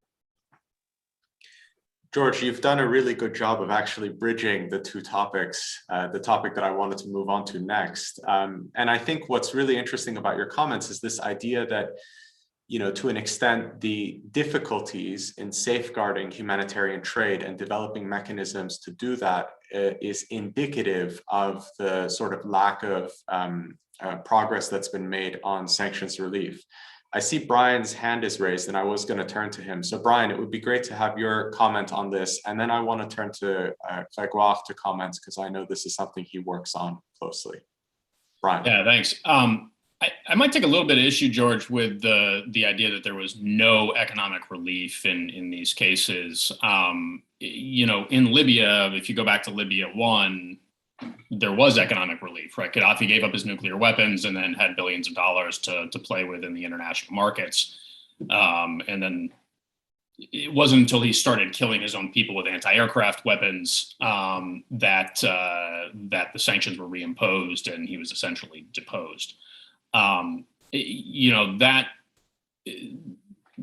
George, you've done a really good job of actually bridging the two topics, the topic that I wanted to move on to next. And I think what's really interesting about your comments is this idea that, to an extent, the difficulties in safeguarding humanitarian trade and developing mechanisms to do that is indicative of the sort of lack of progress that's been made on sanctions relief. I see Brian's hand is raised, and I was going to turn to him. So Brian, it would be great to have your comment on this. And then I want to turn to Gregoire to comment, because I know this is something he works on closely. Brian. Yeah, thanks. I might take a little bit of issue, George, with the idea that there was no economic relief in these cases. In Libya, if you go back to Libya 1, there was economic relief, right? Gaddafi gave up his nuclear weapons and then had billions of dollars to play with in the international markets. And then it wasn't until he started killing his own people with anti-aircraft weapons that the sanctions were reimposed and he was essentially deposed. That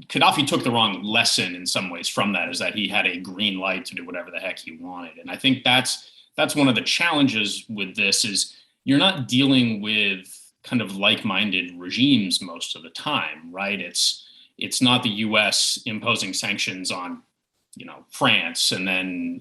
Gaddafi took the wrong lesson in some ways from that, is that he had a green light to do whatever the heck he wanted. And I think that's one of the challenges with this, is you're not dealing with kind of like-minded regimes most of the time, right? It's not the US imposing sanctions on, France, and then,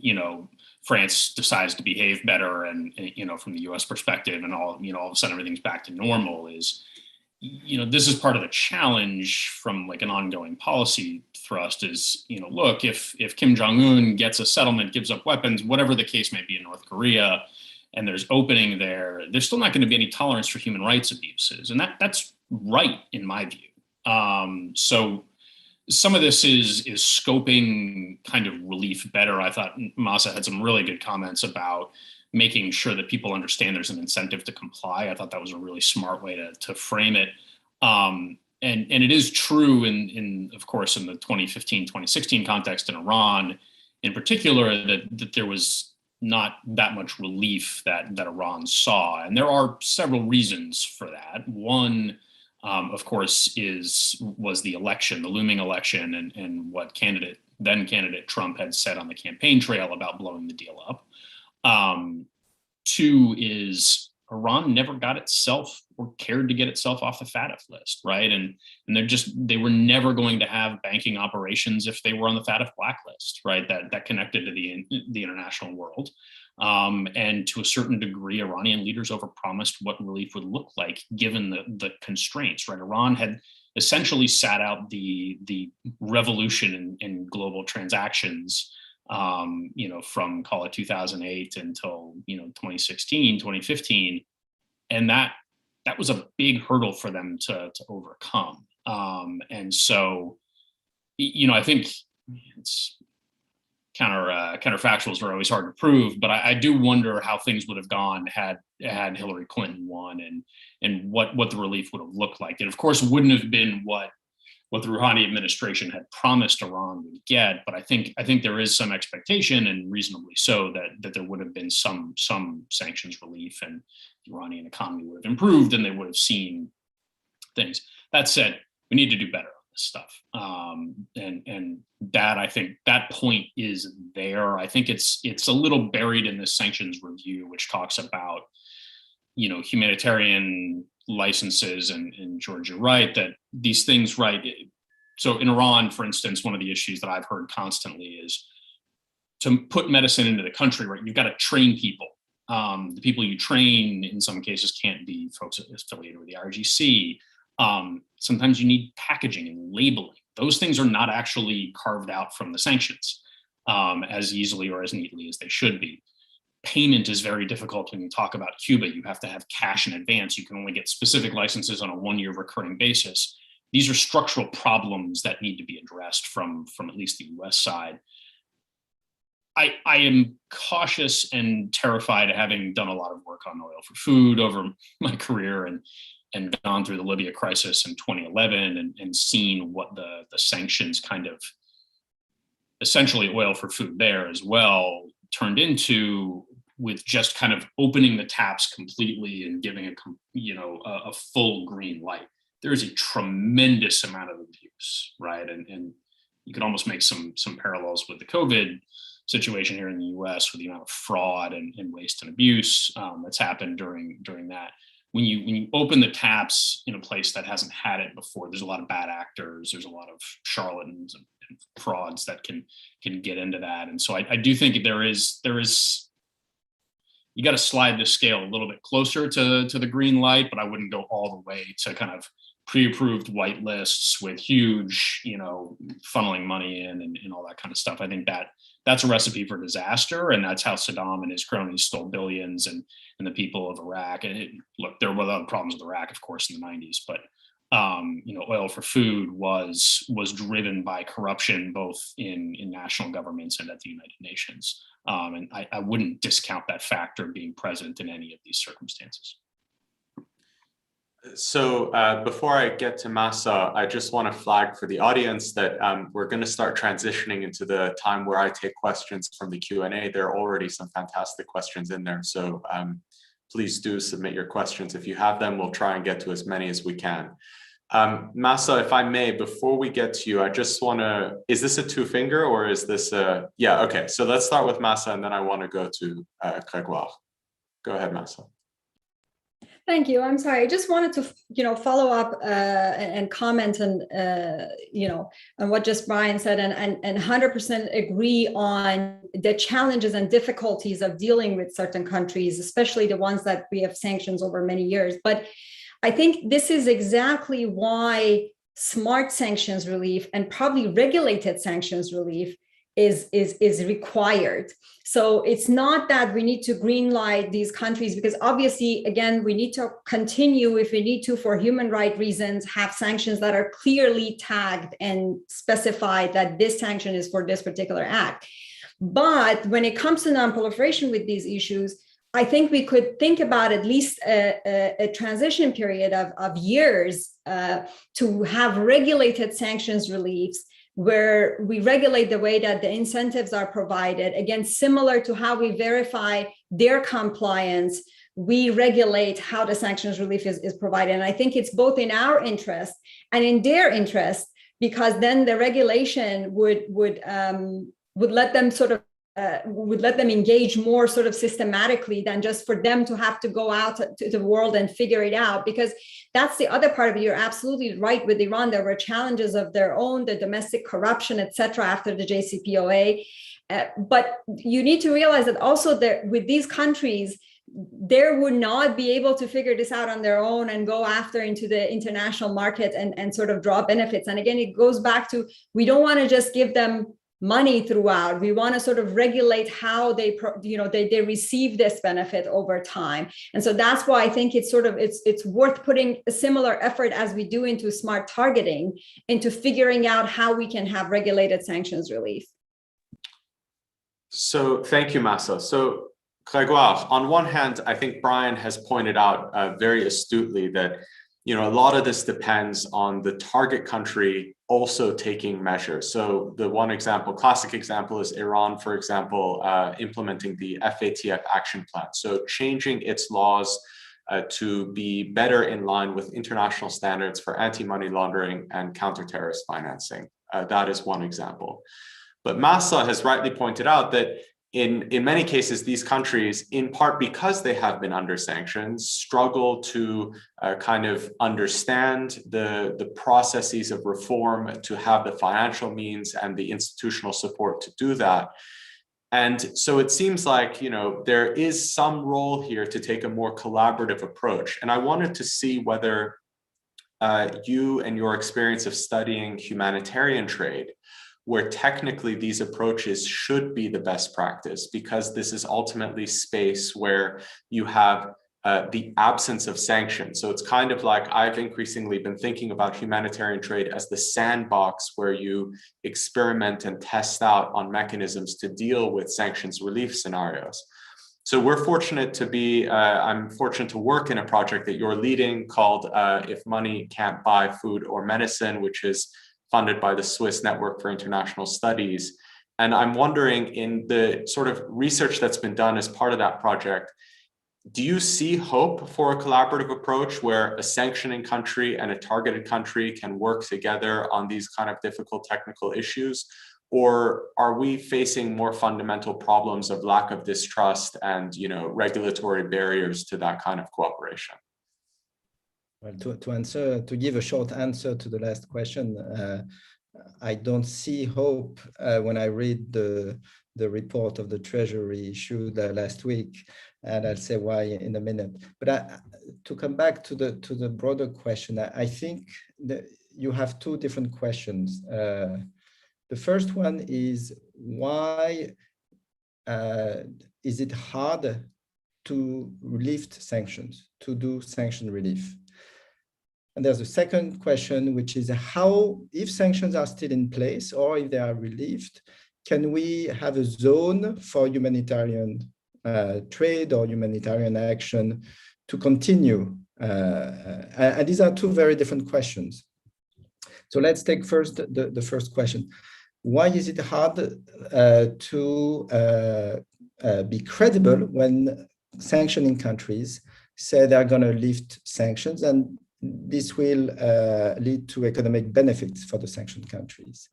France decides to behave better, and from the US perspective, and all of a sudden everything's back to normal. This is part of the challenge from like an ongoing policy thrust, is, look, if Kim Jong-un gets a settlement, gives up weapons, whatever the case may be in North Korea, and there's opening there's still not going to be any tolerance for human rights abuses. And that's right, in my view. So some of this is scoping kind of relief better. I thought Mahsa had some really good comments about making sure that people understand there's an incentive to comply. I thought that was a really smart way to frame it. And it is true in of course, in the 2015, 2016 context in Iran, in particular, that there was not that much relief that Iran saw. And there are several reasons for that. One, of course, was the election, the looming election, and what then candidate Trump had said on the campaign trail about blowing the deal up. Two is Iran never got itself or cared to get itself off the FATF list, right? And they were never going to have banking operations if they were on the FATF blacklist, right? That connected to the international world. And to a certain degree, Iranian leaders overpromised what relief would look like given the constraints, right? Iran had essentially sat out the revolution in global transactions, from call it 2008 until 2016, 2015, and that was a big hurdle for them to overcome. And so, I think it's counterfactuals are always hard to prove, but I do wonder how things would have gone had Hillary Clinton won, and what the relief would have looked like. It of course wouldn't have been what the Rouhani administration had promised Iran would get, but I think there is some expectation, and reasonably so, that there would have been some sanctions relief, and the Iranian economy would have improved, and they would have seen things. That said, we need to do better on this stuff, and that, I think that point is there. I think it's a little buried in this sanctions review, which talks about humanitarian licenses, and George, you're right that these things, right? So in Iran, for instance, one of the issues that I've heard constantly is to put medicine into the country, right? You've got to train people. The people you train in some cases can't be folks affiliated with the RGC. Sometimes you need packaging and labeling. Those things are not actually carved out from the sanctions as easily or as neatly as they should be. Payment is very difficult when you talk about Cuba. You have to have cash in advance. You can only get specific licenses on a one-year recurring basis. These are structural problems that need to be addressed from at least the US side. I am cautious and terrified, having done a lot of work on oil for food over my career and gone through the Libya crisis in 2011 and seen what the sanctions kind of, essentially oil for food there as well, turned into, with just kind of opening the taps completely and giving a full green light. There is a tremendous amount of abuse, right? And you could almost make some parallels with the COVID situation here in the US with the amount of fraud and waste and abuse that's happened during that. When you open the taps in a place that hasn't had it before, there's a lot of bad actors, there's a lot of charlatans and frauds that can get into that. And so I do think there is you got to slide the scale a little bit closer to the green light, but I wouldn't go all the way to kind of pre-approved white lists with huge, funneling money in and all that kind of stuff. I think that's a recipe for disaster, and that's how Saddam and his cronies stole billions and the people of Iraq. And look, there were other problems with Iraq, of course, in the 90s, but oil for food was driven by corruption both in national governments and at the United Nations. And I wouldn't discount that factor being present in any of these circumstances. So before I get to Mahsa, I just want to flag for the audience that we're going to start transitioning into the time where I take questions from the Q&A. There are already some fantastic questions in there. So please do submit your questions. If you have them, we'll try and get to as many as we can. Mahsa, if I may, before we get to you, I just want to, is this a two-finger or is this a, yeah, okay. So let's start with Mahsa and then I want to go to Grégoire. Go ahead, Mahsa. Thank you. I'm sorry. I just wanted to, follow up and comment on, on what just Brian said, and 100% agree on the challenges and difficulties of dealing with certain countries, especially the ones that we have sanctions over many years. But I think this is exactly why smart sanctions relief and probably regulated sanctions relief is required. So it's not that we need to green light these countries, because obviously, again, we need to continue, if we need to, for human rights reasons, have sanctions that are clearly tagged and specify that this sanction is for this particular act. But when it comes to non-proliferation with these issues, I think we could think about at least a transition period of years to have regulated sanctions reliefs, where we regulate the way that the incentives are provided. Again, similar to how we verify their compliance, we regulate how the sanctions relief is provided. And I think it's both in our interest and in their interest, because then the regulation would let them sort of would let them engage more sort of systematically than just for them to have to go out to the world and figure it out. Because that's the other part of it. You're absolutely right with Iran. There were challenges of their own, the domestic corruption, et cetera, after the JCPOA. But you need to realize that also with these countries, they would not be able to figure this out on their own and go after into the international market and sort of draw benefits. And again, it goes back to, we don't want to just give them money throughout. We want to sort of regulate how they receive this benefit over time. And so that's why I think it's worth putting a similar effort as we do into smart targeting, into figuring out how we can have regulated sanctions relief. So thank you, Mahsa. So Grégoire, on one hand, I think Brian has pointed out very astutely that a lot of this depends on the target country also taking measures. So the one example, classic example, is Iran, for example, implementing the FATF action plan. So changing its laws to be better in line with international standards for anti-money laundering and counter-terrorist financing. That is one example. But Mahsa has rightly pointed out that in many cases, these countries, in part because they have been under sanctions, struggle to kind of understand the processes of reform, to have the financial means and the institutional support to do that. And so it seems like, there is some role here to take a more collaborative approach. And I wanted to see whether you and your experience of studying humanitarian trade, where technically these approaches should be the best practice, because this is ultimately space where you have the absence of sanctions. So it's kind of like, I've increasingly been thinking about humanitarian trade as the sandbox where you experiment and test out on mechanisms to deal with sanctions relief scenarios. So we're fortunate to be, I'm fortunate to work in a project that you're leading called If Money Can't Buy Food or Medicine, which is funded by the Swiss Network for International Studies. And I'm wondering, in the sort of research that's been done as part of that project, do you see hope for a collaborative approach where a sanctioning country and a targeted country can work together on these kind of difficult technical issues? Or are we facing more fundamental problems of lack of distrust and, regulatory barriers to that kind of cooperation? Well, to give a short answer to the last question, I don't see hope when I read the report of the Treasury issued last week, and I'll say why in a minute. But to come back to the broader question, I think that you have two different questions. The first one is, why is it hard to lift sanctions, to do sanction relief? And there's a second question, which is how, if sanctions are still in place or if they are relieved, can we have a zone for humanitarian trade or humanitarian action to continue? And these are two very different questions. So let's take first the first question. Why is it hard to be credible when sanctioning countries say they're going to lift sanctions, and this will lead to economic benefits for the sanctioned countries?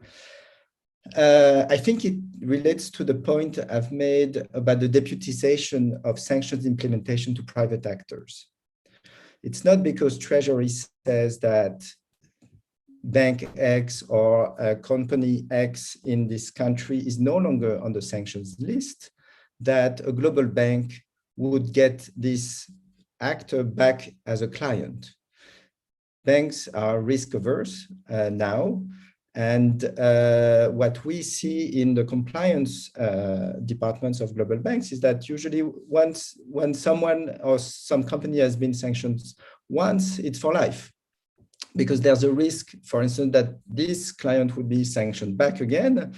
I think it relates to the point I've made about the deputization of sanctions implementation to private actors. It's not because Treasury says that Bank X or company X in this country is no longer on the sanctions list that a global bank would get this actor back as a client. Banks are risk averse now, And what we see in the compliance departments of global banks is that usually when someone or some company has been sanctioned once, it's for life. Because there's a risk, for instance, that this client would be sanctioned back again.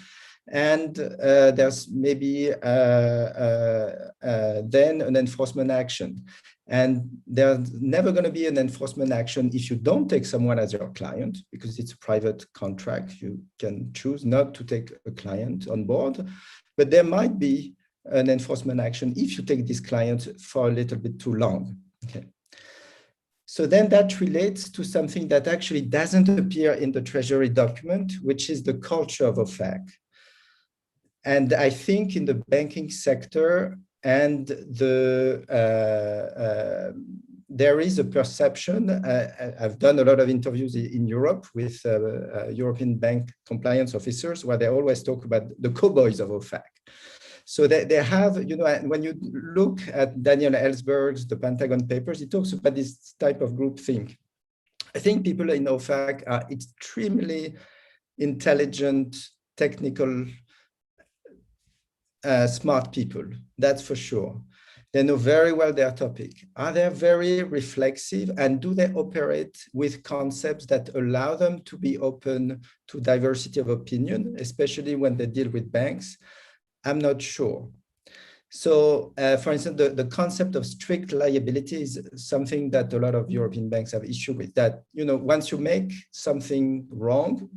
And there's maybe then an enforcement action. And there's never going to be an enforcement action if you don't take someone as your client, because it's a private contract. You can choose not to take a client on board. But there might be an enforcement action if you take this client for a little bit too long. Okay. So then that relates to something that actually doesn't appear in the Treasury document, which is the culture of OFAC. And I think in the banking sector and there is a perception, I've done a lot of interviews in Europe with European bank compliance officers where they always talk about the cowboys of OFAC. So they have, when you look at Daniel Ellsberg's The Pentagon Papers, he talks about this type of groupthink. I think people in OFAC are extremely intelligent, technical, smart people, that's for sure. They know very well their topic. Are they very reflexive, and do they operate with concepts that allow them to be open to diversity of opinion, especially when they deal with banks? I'm not sure. So, for instance, the concept of strict liability is something that a lot of European banks have issue with, that, once you make something wrong,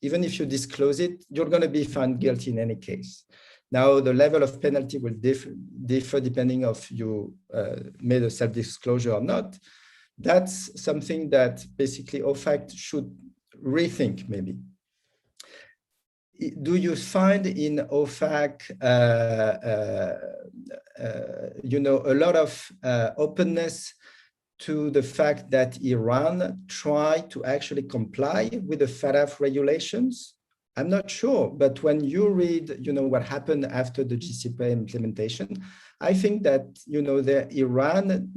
even if you disclose it, you're going to be found guilty in any case. Now, the level of penalty will differ depending if you made a self-disclosure or not. That's something that basically OFAC should rethink, maybe. Do you find in OFAC, a lot of openness to the fact that Iran tried to actually comply with the FATF regulations? I'm not sure, but when you read, what happened after the GCPOA implementation, I think that, Iran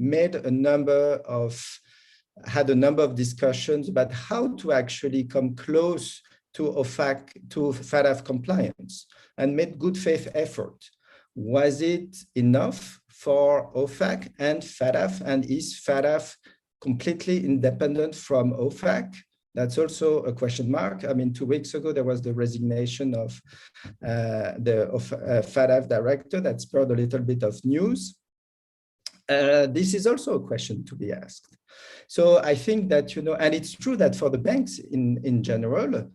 had a number of discussions about how to actually come close to OFAC, to FATF compliance, and made good faith effort. Was it enough for OFAC and FATF, and is FATF completely independent from OFAC? That's also a question mark. I mean, 2 weeks ago, there was the resignation of the FATF director that spurred a little bit of news. This is also a question to be asked. So I think that, and it's true that for the banks in general,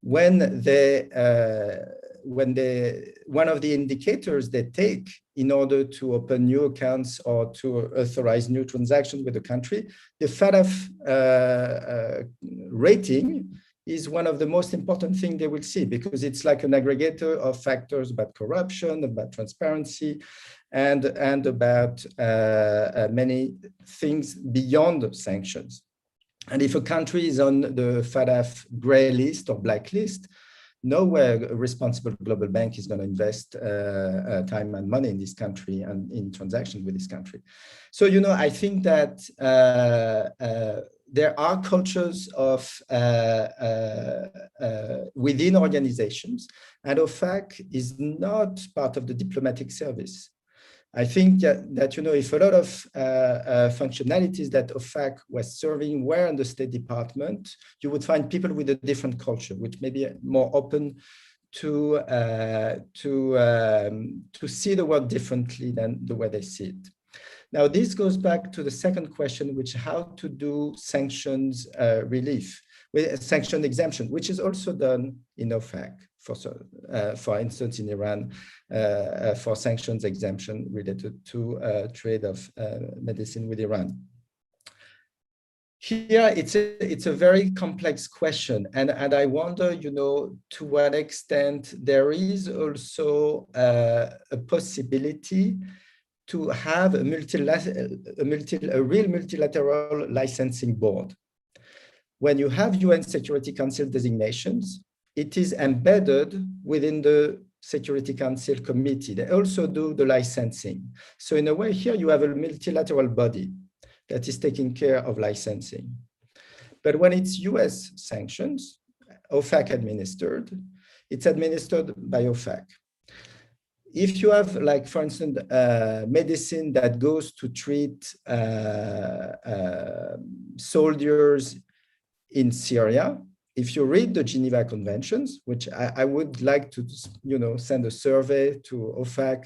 one of the indicators they take in order to open new accounts or to authorize new transactions with the country, the FATF rating is one of the most important things they will see, because it's like an aggregator of factors about corruption, about transparency, and about many things beyond sanctions. And if a country is on the FATF gray list or blacklist, nowhere a responsible global bank is going to invest time and money in this country and in transactions with this country. So, I think that there are cultures of within organizations, and OFAC is not part of the diplomatic service. I think that if a lot of functionalities that OFAC was serving were in the State Department, you would find people with a different culture, which may be more open to see the world differently than the way they see it. Now, this goes back to the second question, which is how to do sanctions relief, with sanction exemption, which is also done in OFAC, for instance, in Iran, for sanctions exemption related to trade of medicine with Iran. Here, it's a very complex question, and I wonder, to what extent there is also a possibility to have a real multilateral licensing board. When you have UN Security Council designations, it is embedded within the Security Council committee. They also do the licensing. So in a way, here you have a multilateral body that is taking care of licensing. But when it's US sanctions, OFAC administered. It's administered by OFAC. If you have, like, for instance, medicine that goes to treat soldiers in Syria, if you read the Geneva Conventions, which I would like to, send a survey to OFAC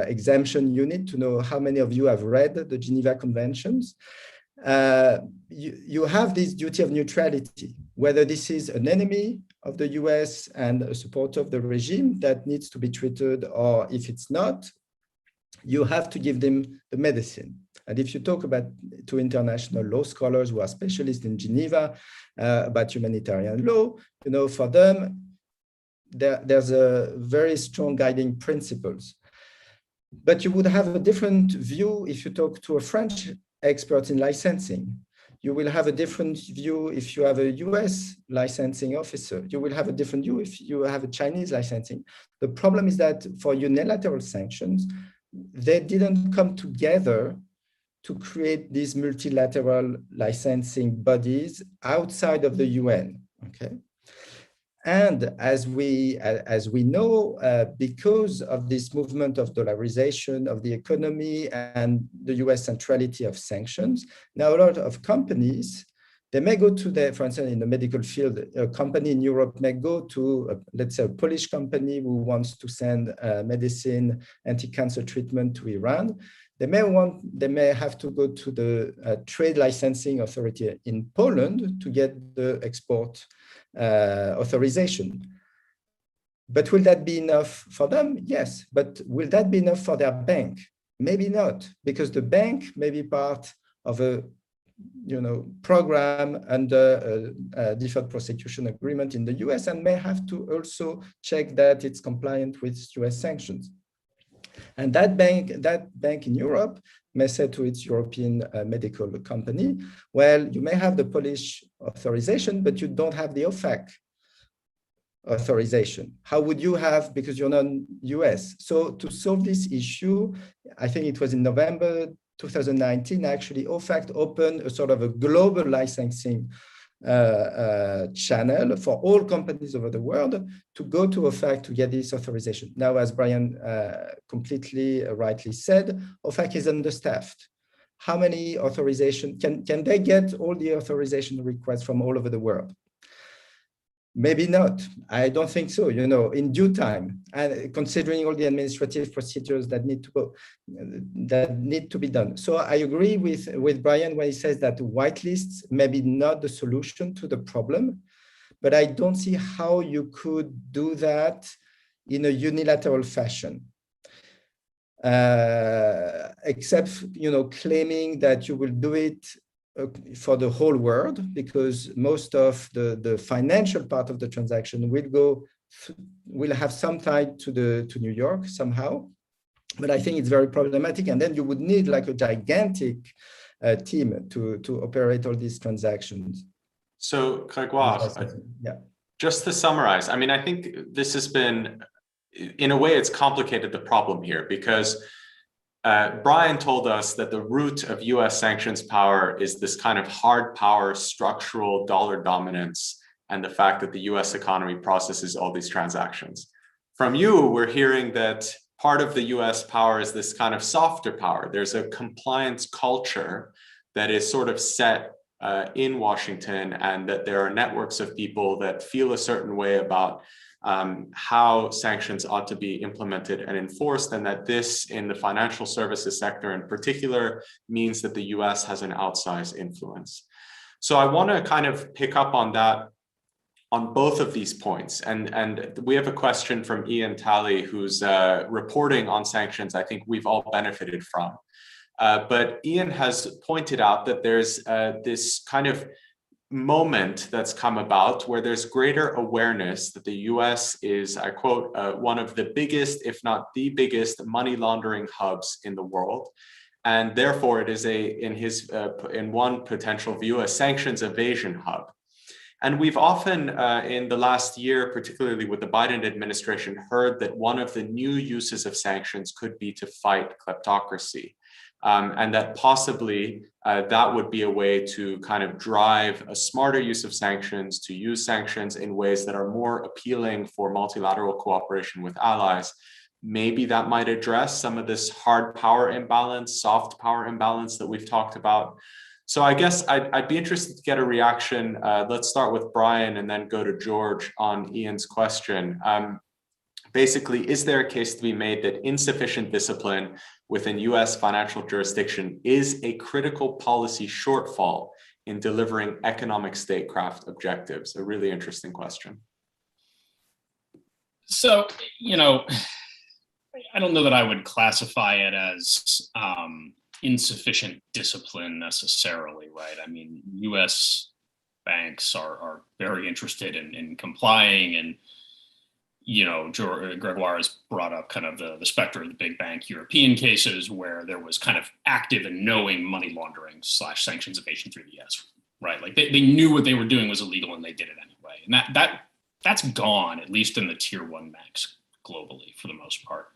exemption unit to know how many of you have read the Geneva Conventions. You have this duty of neutrality, whether this is an enemy of the US and a supporter of the regime that needs to be treated, or if it's not, you have to give them the medicine. And if you talk to international law scholars who are specialists in Geneva about humanitarian law, for them, there's a very strong guiding principles. But you would have a different view if you talk to a French expert in licensing. You will have a different view if you have a US licensing officer. You will have a different view if you have a Chinese licensing. The problem is that for unilateral sanctions, they didn't come together to create these multilateral licensing bodies outside of the UN, okay? And as we know, because of this movement of dollarization of the economy and the US centrality of sanctions, now a lot of companies, they may go to for instance, in the medical field, a company in Europe may go to, let's say, a Polish company who wants to send medicine, anti-cancer treatment to Iran. They may have to go to the trade licensing authority in Poland to get the export authorization. But will that be enough for them? Yes. But will that be enough for their bank? Maybe not, because the bank may be part of a program under a deferred prosecution agreement in the US and may have to also check that it's compliant with US sanctions. And that bank in Europe may say to its European medical company, well, you may have the Polish authorization, but you don't have the OFAC authorization. How would you have, because you're not US? So to solve this issue, I think it was in November 2019, actually, OFAC opened a sort of a global licensing channel for all companies over the world to go to OFAC to get this authorization. Now, as Brian completely rightly said, OFAC is understaffed. How many authorization can they get all the authorization requests from all over the world? Maybe not. I don't think so, in due time, and considering all the administrative procedures that need to be done. So I agree with Brian when he says that whitelists may be not the solution to the problem, but I don't see how you could do that in a unilateral fashion. Except, claiming that you will do it for the whole world, because most of the financial part of the transaction will have some tie to New York somehow. But I think it's very problematic. And then you would need like a gigantic team to operate all these transactions. So, Grégoire, just to summarize, I mean, I think this has been, in a way, it's complicated the problem here, because Brian told us that the root of US sanctions power is this kind of hard power, structural dollar dominance, and the fact that the US economy processes all these transactions. From you, we're hearing that part of the US power is this kind of softer power. There's a compliance culture that is sort of set in Washington, and that there are networks of people that feel a certain way about how sanctions ought to be implemented and enforced, and that this, in the financial services sector in particular, means that the US has an outsized influence. So I want to kind of pick up on that, on both of these points. And we have a question from Ian Talley, who's reporting on sanctions I think we've all benefited from. But Ian has pointed out that there's this kind of moment that's come about where there's greater awareness that the US is, I quote, one of the biggest, if not the biggest, money laundering hubs in the world. And therefore it is in one potential view, a sanctions evasion hub. And we've often in the last year, particularly with the Biden administration, heard that one of the new uses of sanctions could be to fight kleptocracy. and that possibly that would be a way to kind of drive a smarter use of sanctions, to use sanctions in ways that are more appealing for multilateral cooperation with allies. Maybe that might address some of this hard power imbalance, soft power imbalance that we've talked about. So I guess I'd be interested to get a reaction. Let's start with Brian and then go to George on Ian's question. Basically, is there a case to be made that insufficient discipline within US financial jurisdiction is a critical policy shortfall in delivering economic statecraft objectives? A really interesting question. So, you know, I don't know that I would classify it as insufficient discipline necessarily, right? I mean, US banks are very interested in complying, and you know, Gregoire has brought up kind of the specter of the big bank European cases where there was kind of active and knowing money laundering / sanctions evasion through the US, right? Like they knew what they were doing was illegal and they did it anyway. And that's gone, at least in the tier 1 banks globally for the most part.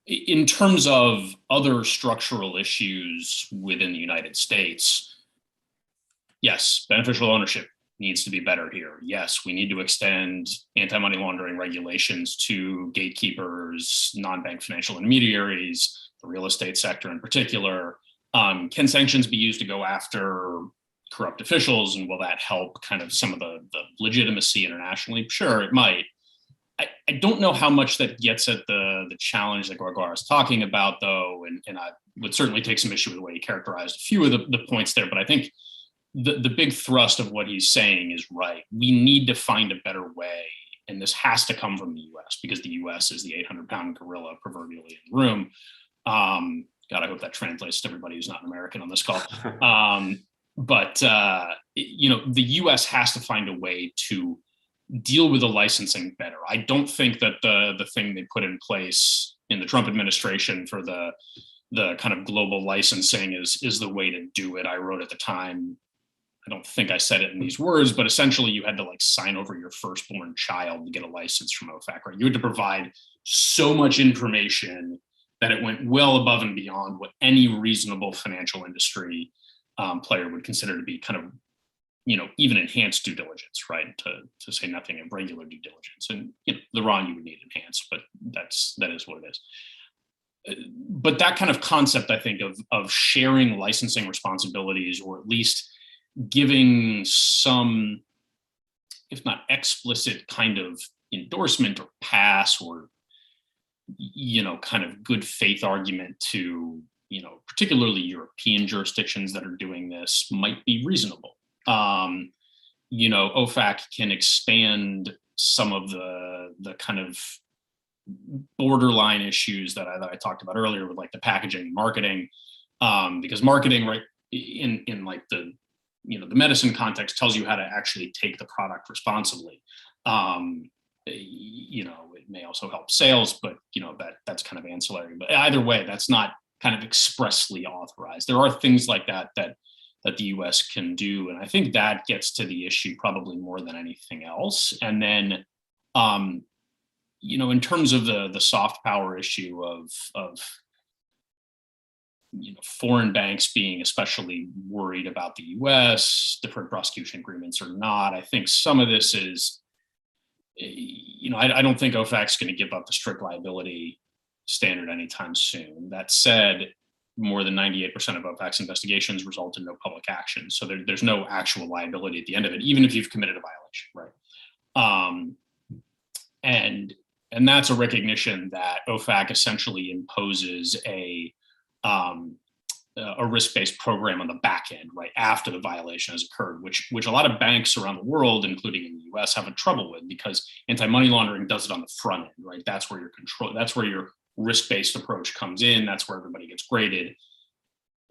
In terms of other structural issues within the United States, yes, beneficial ownership needs to be better here. Yes, we need to extend anti-money laundering regulations to gatekeepers, non-bank financial intermediaries, the real estate sector in particular. Can sanctions be used to go after corrupt officials, and will that help kind of some of the legitimacy internationally? Sure, it might. I don't know how much that gets at the challenge that Gregoire is talking about, though, and I would certainly take some issue with the way he characterized a few of the points there, but I think the big thrust of what he's saying is right. We need to find a better way, and this has to come from the US because the US is the 800-pound gorilla proverbially in the room. God, I hope that translates to everybody who's not an American on this call. But you know, the US has to find a way to deal with the licensing better. I don't think that the thing they put in place in the Trump administration for the kind of global licensing is the way to do it. I wrote at the time, I don't think I said it in these words, but essentially you had to like sign over your firstborn child to get a license from OFAC, right? You had to provide so much information that it went well above and beyond what any reasonable financial industry player would consider to be kind of, you know, even enhanced due diligence, right? To say nothing of regular due diligence. And you know, the wrong you would need enhanced, but that is what it is. But that kind of concept, I think, of sharing licensing responsibilities, or at least giving some, if not explicit, kind of endorsement or pass, or you know, kind of good faith argument to, you know, particularly European jurisdictions that are doing this might be reasonable. You know, OFAC can expand some of the kind of borderline issues that I talked about earlier with like the packaging and marketing, because marketing, right, in like the, you know, the medicine context tells you how to actually take the product responsibly. You know, it may also help sales, but you know, that's kind of ancillary. But either way, that's not kind of expressly authorized. There are things like that the US can do. And I think that gets to the issue probably more than anything else. And then, you know, in terms of the soft power issue of you know, foreign banks being especially worried about the US, deferred prosecution agreements or not, I think some of this is, you know, I don't think OFAC's going to give up the strict liability standard anytime soon. That said, more than 98% of OFAC's investigations result in no public action. So there's no actual liability at the end of it, even if you've committed a violation, right? And that's a recognition that OFAC essentially imposes a risk-based program on the back end, right, after the violation has occurred, which a lot of banks around the world, including in the US, have a trouble with, because anti-money laundering does it on the front end, right? That's where your risk-based approach comes in. That's where everybody gets graded.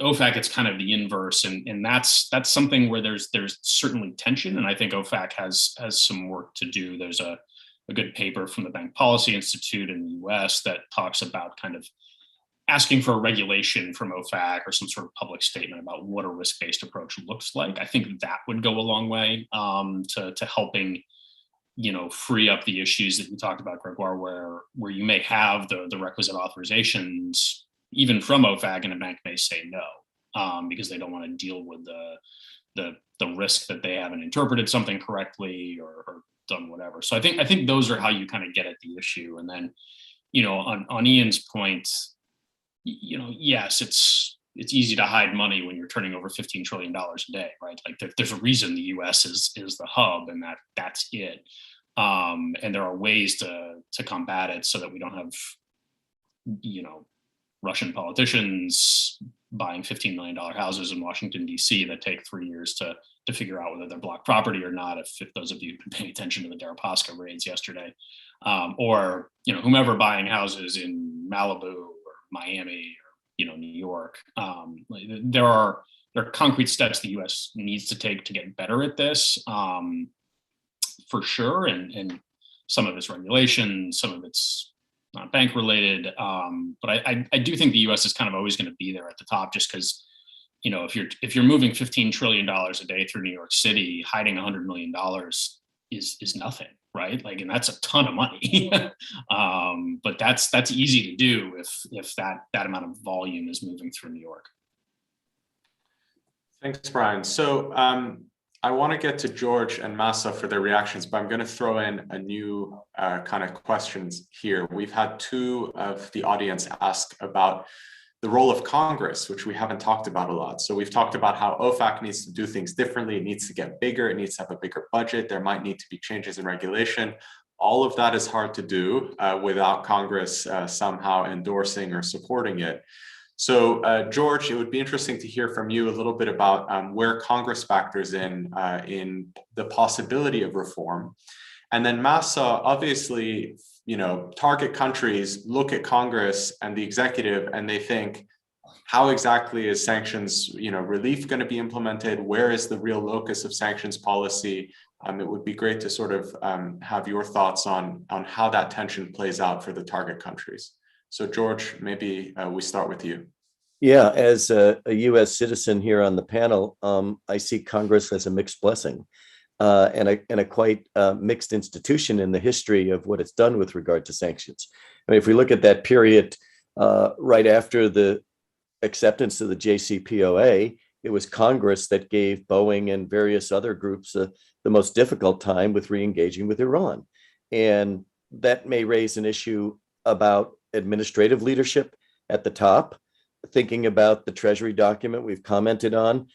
OFAC, it's kind of the inverse, and that's something where there's certainly tension, and I think OFAC has some work to do. There's a good paper from the Bank Policy Institute in the US that talks about kind of asking for a regulation from OFAC or some sort of public statement about what a risk-based approach looks like. I think that would go a long way to helping, you know, free up the issues that you talked about, Gregoire, where you may have the requisite authorizations, even from OFAC, and a bank may say no because they don't want to deal with the risk that they haven't interpreted something correctly or done whatever. So I think those are how you kind of get at the issue. And then, on Ian's point, yes, it's easy to hide money when you're turning over $15 trillion a day, right? Like there's a reason the U.S. is the hub, and that's it. And there are ways to combat it so that we don't have, Russian politicians buying $15 million houses in Washington, D.C. that take 3 years to figure out whether they're block property or not, if those of you who've been paying attention to the Deripaska raids yesterday, or whomever buying houses in Malibu or Miami or New York. There are concrete steps the U.S. needs to take to get better at this, for sure, and some of it's regulation, some of it's not bank related, but I do think the U.S. is kind of always going to be there at the top, just because if you're moving $15 trillion a day through New York City, hiding $100 million is nothing, right? Like, and that's a ton of money. But that's easy to do if that amount of volume is moving through New York. Thanks, Brian. So I want to get to George and Mahsa for their reactions, but I'm going to throw in a new kind of questions here. We've had two of the audience ask about the role of Congress, which we haven't talked about a lot. So we've talked about how OFAC needs to do things differently. It needs to get bigger. It needs to have a bigger budget. There might need to be changes in regulation. All of that is hard to do without Congress somehow endorsing or supporting it. So George, it would be interesting to hear from you a little bit about where Congress factors in the possibility of reform. And then Mahsa, obviously, target countries look at Congress and the executive and they think, how exactly is sanctions, relief going to be implemented? Where is the real locus of sanctions policy? It would be great to sort of have your thoughts on how that tension plays out for the target countries. So George, maybe we start with you. Yeah, as a U.S. citizen here on the panel, I see Congress as a mixed blessing and a quite mixed institution in the history of what it's done with regard to sanctions. I mean, if we look at that period right after the acceptance of the JCPOA, it was Congress that gave Boeing and various other groups the most difficult time with re-engaging with Iran. And that may raise an issue about administrative leadership at the top. Thinking about the Treasury document we've commented on,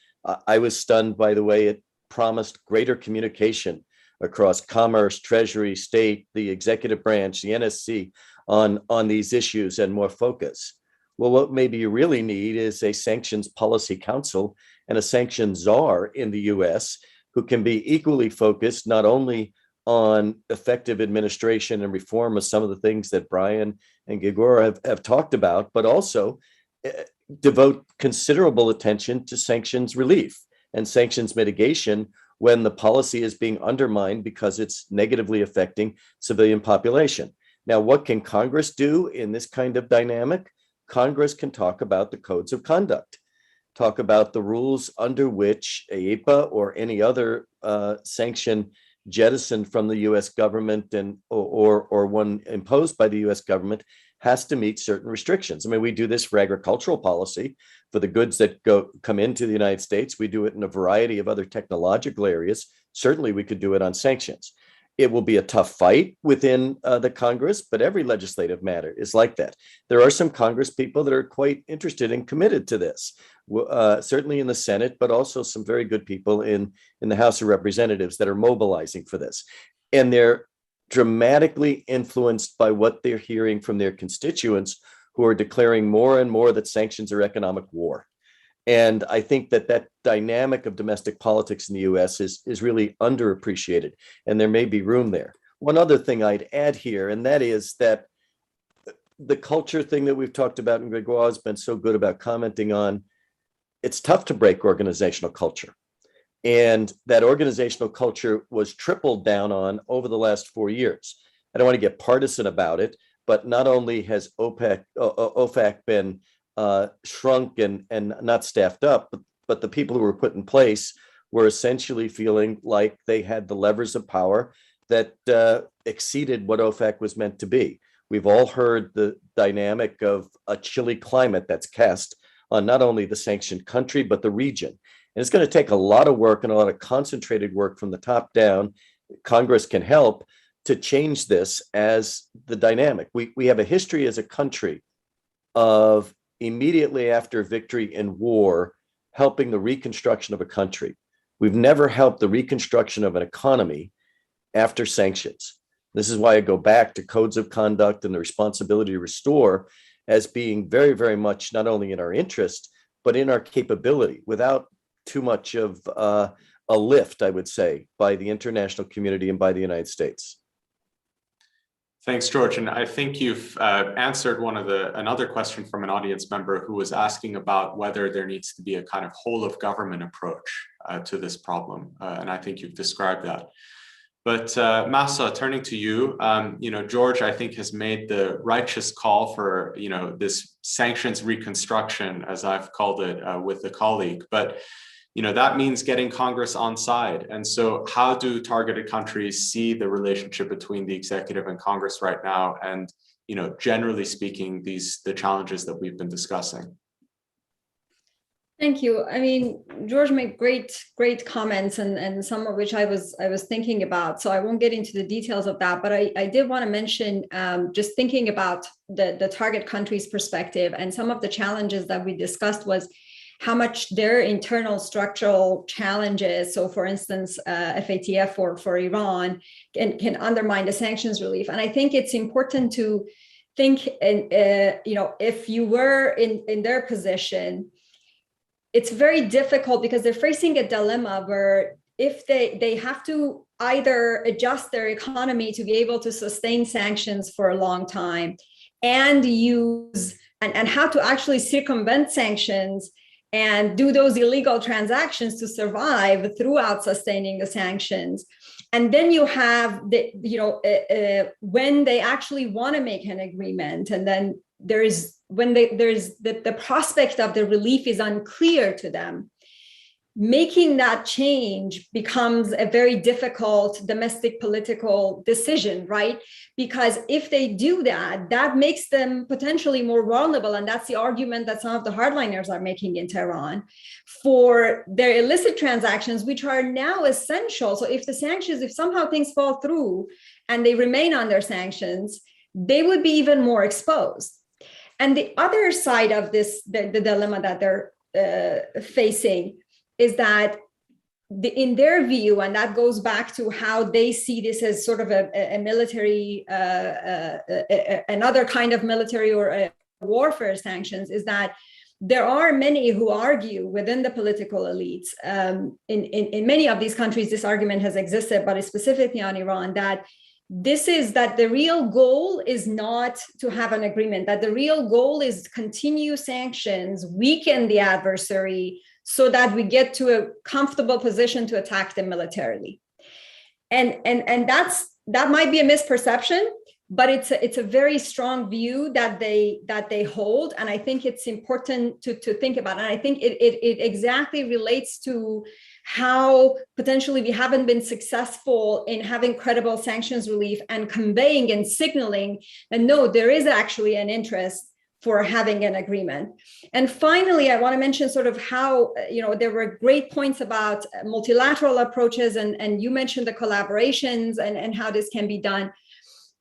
I was stunned by the way it promised greater communication across Commerce, Treasury, State, the executive branch, the NSC on these issues and more focus. Well, what maybe you really need is a sanctions policy council and a sanctions czar in the US who can be equally focused not only on effective administration and reform of some of the things that Brian and Gregor have talked about, but also devote considerable attention to sanctions relief and sanctions mitigation when the policy is being undermined because it's negatively affecting civilian population. Now, what can Congress do in this kind of dynamic? Congress can talk about the codes of conduct, talk about the rules under which AIPA or any other sanction jettisoned from the U.S. government or one imposed by the U.S. government has to meet certain restrictions. I mean, we do this for agricultural policy, for the goods that come into the United States. We do it in a variety of other technological areas. Certainly, we could do it on sanctions. It will be a tough fight within the Congress, but every legislative matter is like that. There are some Congress people that are quite interested and committed to this, certainly in the Senate, but also some very good people in the House of Representatives that are mobilizing for this. And they're dramatically influenced by what they're hearing from their constituents who are declaring more and more that sanctions are economic war. And I think that dynamic of domestic politics in the US is really underappreciated, and there may be room there. One other thing I'd add here, and that is that the culture thing that we've talked about, and Gregor has been so good about commenting on, it's tough to break organizational culture. And that organizational culture was tripled down on over the last 4 years. I don't want to get partisan about it, but not only has OFAC been shrunk and not staffed up, but the people who were put in place were essentially feeling like they had the levers of power that exceeded what OFAC was meant to be. We've all heard the dynamic of a chilly climate that's cast on not only the sanctioned country, but the region. And it's going to take a lot of work and a lot of concentrated work from the top down. Congress can help to change this as the dynamic. We have a history as a country of immediately after victory in war, helping the reconstruction of a country. We've never helped the reconstruction of an economy after sanctions. This is why I go back to codes of conduct and the responsibility to restore as being very, very much not only in our interest, but in our capability without too much of a lift, I would say, by the international community and by the United States. Thanks, George. And I think you've answered another question from an audience member who was asking about whether there needs to be a kind of whole of government approach to this problem. And I think you've described that. But Mahsa, turning to you, George, I think, has made the righteous call for, this sanctions reconstruction, as I've called it with a colleague. But that means getting Congress on side. And so how do targeted countries see the relationship between the executive and Congress right now? And, generally speaking, the challenges that we've been discussing. Thank you. I mean, George made great comments, and some of which I was thinking about. So I won't get into the details of that, but I did want to mention just thinking about the target country's perspective, and some of the challenges that we discussed was how much their internal structural challenges. So for instance, FATF for Iran can undermine the sanctions relief. And I think it's important to think, if you were in their position, it's very difficult because they're facing a dilemma where if they have to either adjust their economy to be able to sustain sanctions for a long time and use and how to actually circumvent sanctions and do those illegal transactions to survive throughout sustaining the sanctions. And then you have when they actually want to make an agreement, and then there's the prospect of the relief is unclear to them. Making that change becomes a very difficult domestic political decision, right? Because if they do that, that makes them potentially more vulnerable. And that's the argument that some of the hardliners are making in Tehran for their illicit transactions, which are now essential. So if somehow things fall through and they remain under sanctions, they would be even more exposed. And the other side of this, the dilemma that they're facing, is that in their view, and that goes back to how they see this as sort of a military, another kind of military or a warfare sanctions, is that there are many who argue within the political elites, in many of these countries, this argument has existed, but specifically on Iran, that the real goal is not to have an agreement, that the real goal is to continue sanctions, weaken the adversary, so that we get to a comfortable position to attack them militarily. And that might be a misperception, but it's a very strong view that they hold. And I think it's important to think about. And I think it exactly relates to how potentially we haven't been successful in having credible sanctions relief and conveying and signaling that no, there is actually an interest for having an agreement. And finally, I want to mention sort of how, there were great points about multilateral approaches, and you mentioned the collaborations and how this can be done.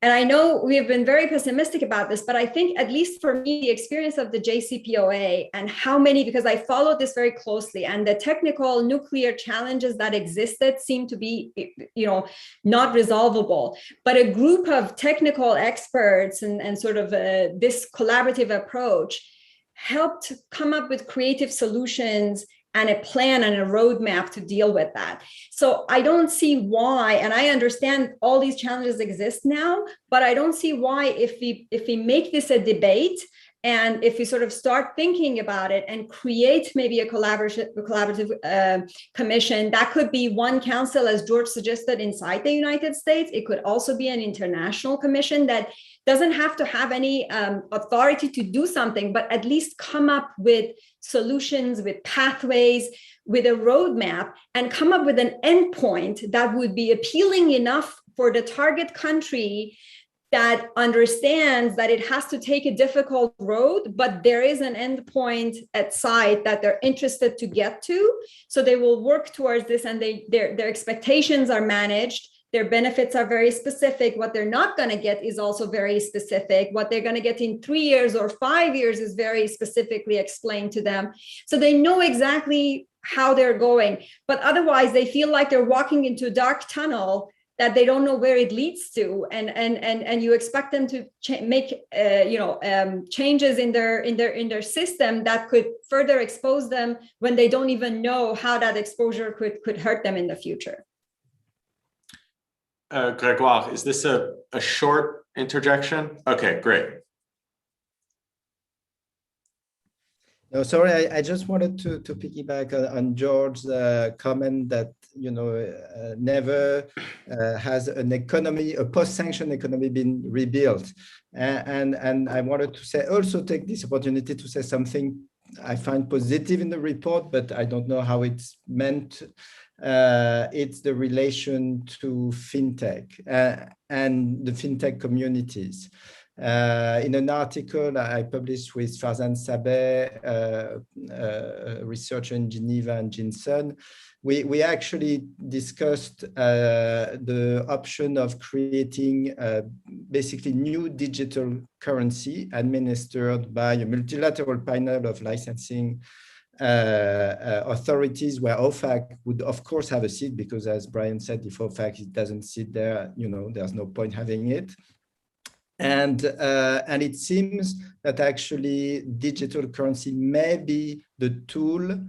And I know we have been very pessimistic about this, but I think, at least for me, the experience of the JCPOA and because I followed this very closely, and the technical nuclear challenges that existed seem to be, not resolvable. But a group of technical experts and sort of this collaborative approach helped come up with creative solutions and a plan and a roadmap to deal with that. So I don't see why, and I understand all these challenges exist now, but I don't see why if we make this a debate, and if we sort of start thinking about it and create maybe a collaborative commission, that could be one council, as George suggested, inside the United States. It could also be an international commission that doesn't have to have any authority to do something, but at least come up with solutions, with pathways, with a roadmap, and come up with an endpoint that would be appealing enough for the target country that understands that it has to take a difficult road, but there is an endpoint at sight that they're interested to get to. So they will work towards this, and their expectations are managed. Their benefits are very specific. What they're not going to get is also very specific. What they're going to get in 3 years or 5 years is very specifically explained to them. So they know exactly how they're going. But otherwise, they feel like they're walking into a dark tunnel that they don't know where it leads to, and you expect them to make changes in their system that could further expose them when they don't even know how that exposure could hurt them in the future. Grégoire, is this a short interjection? Okay, great. No, sorry, I just wanted to piggyback on George's comment that, never has an economy, a post-sanction economy, been rebuilt. And I wanted to say, also take this opportunity to say something I find positive in the report, but I don't know how it's meant. It's the relation to fintech and the fintech communities. In an article I published with Farzan Sabeh, a researcher in Geneva, and Jinsun, we actually discussed the option of creating basically new digital currency administered by a multilateral panel of licensing authorities, where OFAC would of course have a seat, because as Brian said, if OFAC doesn't sit there, there's no point having it. And it seems that actually digital currency may be the tool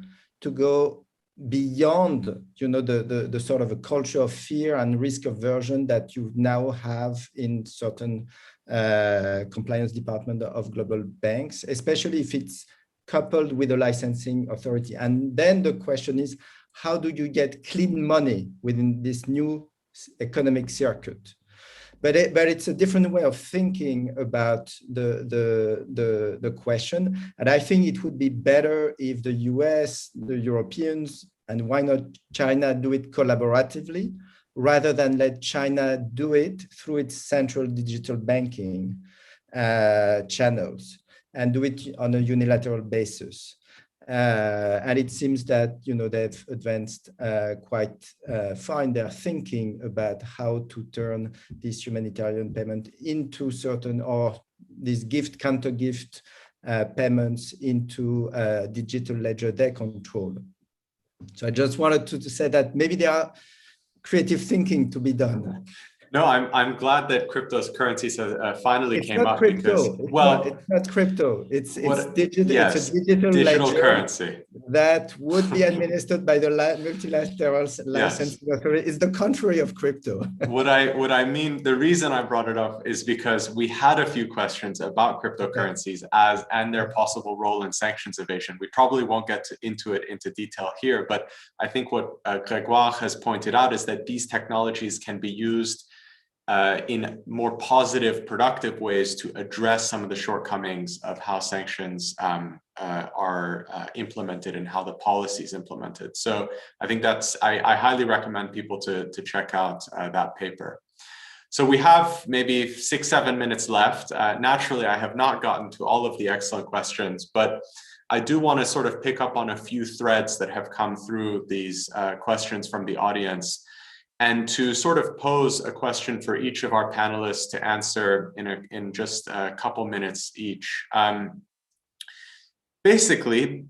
to go beyond, the sort of a culture of fear and risk aversion that you now have in certain compliance department of global banks, especially if it's coupled with a licensing authority. And then the question is, how do you get clean money within this new economic circuit? But it's a different way of thinking about the question. And I think it would be better if the US, the Europeans, and why not China, do it collaboratively, rather than let China do it through its central digital banking channels, and do it on a unilateral basis. And it seems that they've advanced quite far in their thinking about how to turn this humanitarian payment into certain, or these gift counter gift payments into digital ledger they control. So I just wanted to say that maybe there are creative thinking to be done. No, I'm glad that cryptocurrencies finally came up. Crypto. It's not crypto. It's digital. Yes, it's a digital ledger currency that would be administered by the multilateral licensing authority. It's the contrary of crypto. What I mean, the reason I brought it up is because we had a few questions about cryptocurrencies and their possible role in sanctions evasion. We probably won't get into detail here, but I think what Grégoire has pointed out is that these technologies can be used in more positive, productive ways to address some of the shortcomings of how sanctions are implemented and how the policy is implemented. So I think I highly recommend people to check out that paper. So we have maybe 6-7 minutes left. Naturally, I have not gotten to all of the excellent questions, but I do want to sort of pick up on a few threads that have come through these questions from the audience, and to sort of pose a question for each of our panelists to answer in just a couple minutes each. Basically,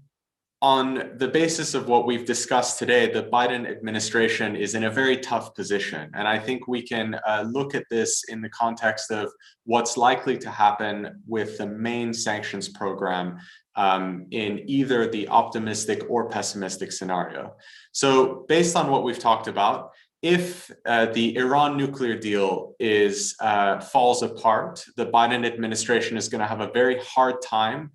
on the basis of what we've discussed today, the Biden administration is in a very tough position. And I think we can look at this in the context of what's likely to happen with the main sanctions program in either the optimistic or pessimistic scenario. So based on what we've talked about, if the Iran nuclear deal falls apart, the Biden administration is going to have a very hard time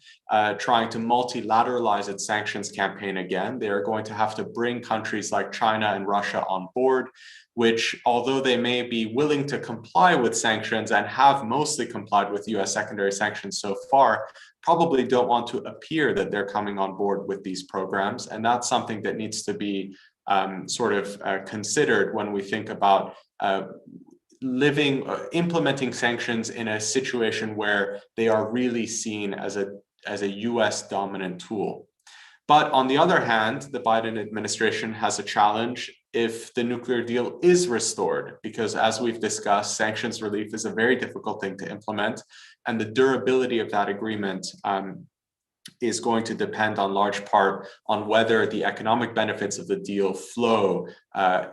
trying to multilateralize its sanctions campaign again. They are going to have to bring countries like China and Russia on board, which, although they may be willing to comply with sanctions and have mostly complied with US secondary sanctions so far, probably don't want to appear that they're coming on board with these programs. And that's something that needs to be considered when we think about implementing sanctions in a situation where they are really seen as a US dominant tool. But on the other hand, the Biden administration has a challenge if the nuclear deal is restored, because as we've discussed, sanctions relief is a very difficult thing to implement, and the durability of that agreement is going to depend on large part on whether the economic benefits of the deal flow,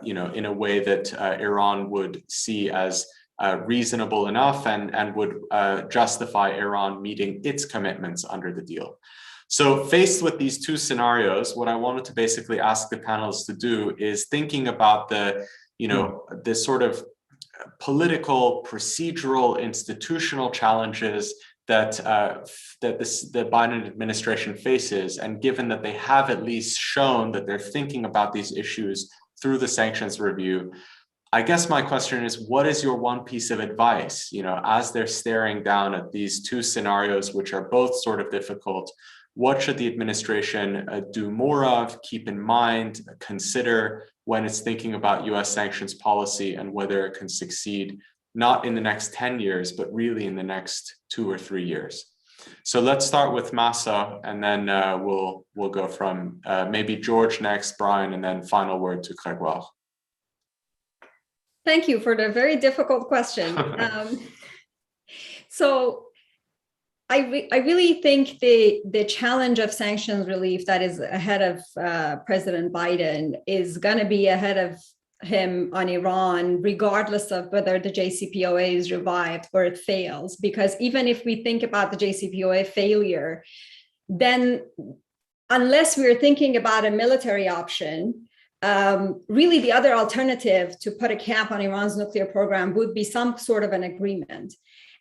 in a way that Iran would see as reasonable enough and would justify Iran meeting its commitments under the deal. So faced with these two scenarios, what I wanted to basically ask the panelists to do is thinking about the sort of political, procedural, institutional challenges that the Biden administration faces, and given that they have at least shown that they're thinking about these issues through the sanctions review, I guess my question is, what is your one piece of advice, as they're staring down at these two scenarios, which are both sort of difficult? What should the administration do more of, keep in mind, consider when it's thinking about US sanctions policy, and whether it can succeed not in the next 10 years, but really in the next 2 or 3 years? So let's start with Mahsa, and then we'll go from maybe George next, Brian, and then final word to Grégoire. Thank you for the very difficult question. So I really think the challenge of sanctions relief that is ahead of President Biden is going to be ahead of him on Iran, regardless of whether the JCPOA is revived or it fails. Because even if we think about the JCPOA failure, then unless we're thinking about a military option, really the other alternative to put a cap on Iran's nuclear program would be some sort of an agreement.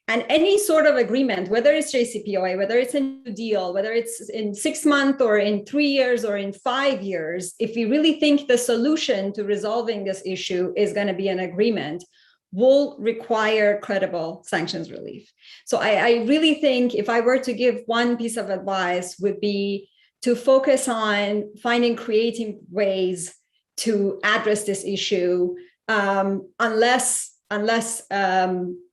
And any sort of agreement, whether it's JCPOA, whether it's a new deal, whether it's in 6 months or in 3 years or in 5 years, if we really think the solution to resolving this issue is going to be an agreement, will require credible sanctions relief. So I really think if I were to give one piece of advice, would be to focus on finding creative ways to address this issue, unless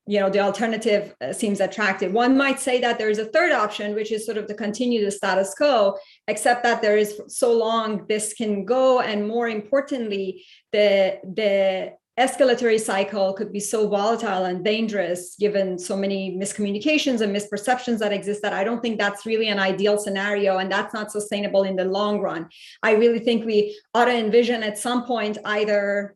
the alternative seems attractive. One might say that there is a third option, which is sort of to continue the status quo, except that there is so long this can go, and more importantly, the escalatory cycle could be so volatile and dangerous given so many miscommunications and misperceptions that exist, that I don't think that's really an ideal scenario, and that's not sustainable in the long run. I really think we ought to envision at some point either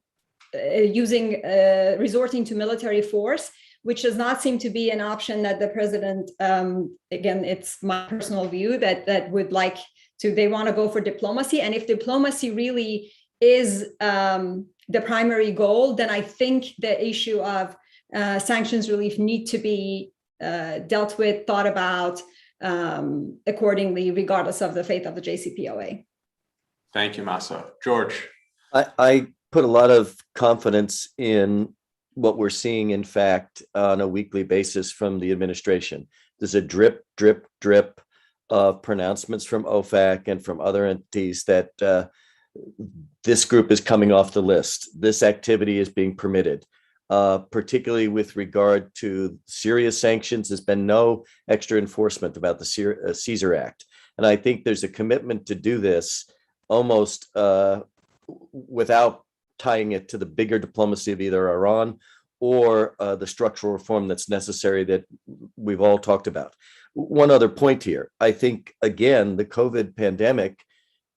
resorting to military force, which does not seem to be an option that the president, again, it's my personal view, that would like to, they want to go for diplomacy. And if diplomacy really is the primary goal, then I think the issue of sanctions relief need to be dealt with, thought about accordingly, regardless of the fate of the JCPOA. Thank you, Mahsa. George. I put a lot of confidence in what we're seeing, in fact, on a weekly basis from the administration. There's a drip, drip, drip of pronouncements from OFAC and from other entities that this group is coming off the list. This activity is being permitted, particularly with regard to Syria sanctions. There's been no extra enforcement about the Caesar Act. And I think there's a commitment to do this almost without tying it to the bigger diplomacy of either Iran or the structural reform that's necessary that we've all talked about. One other point here, I think, again, the COVID pandemic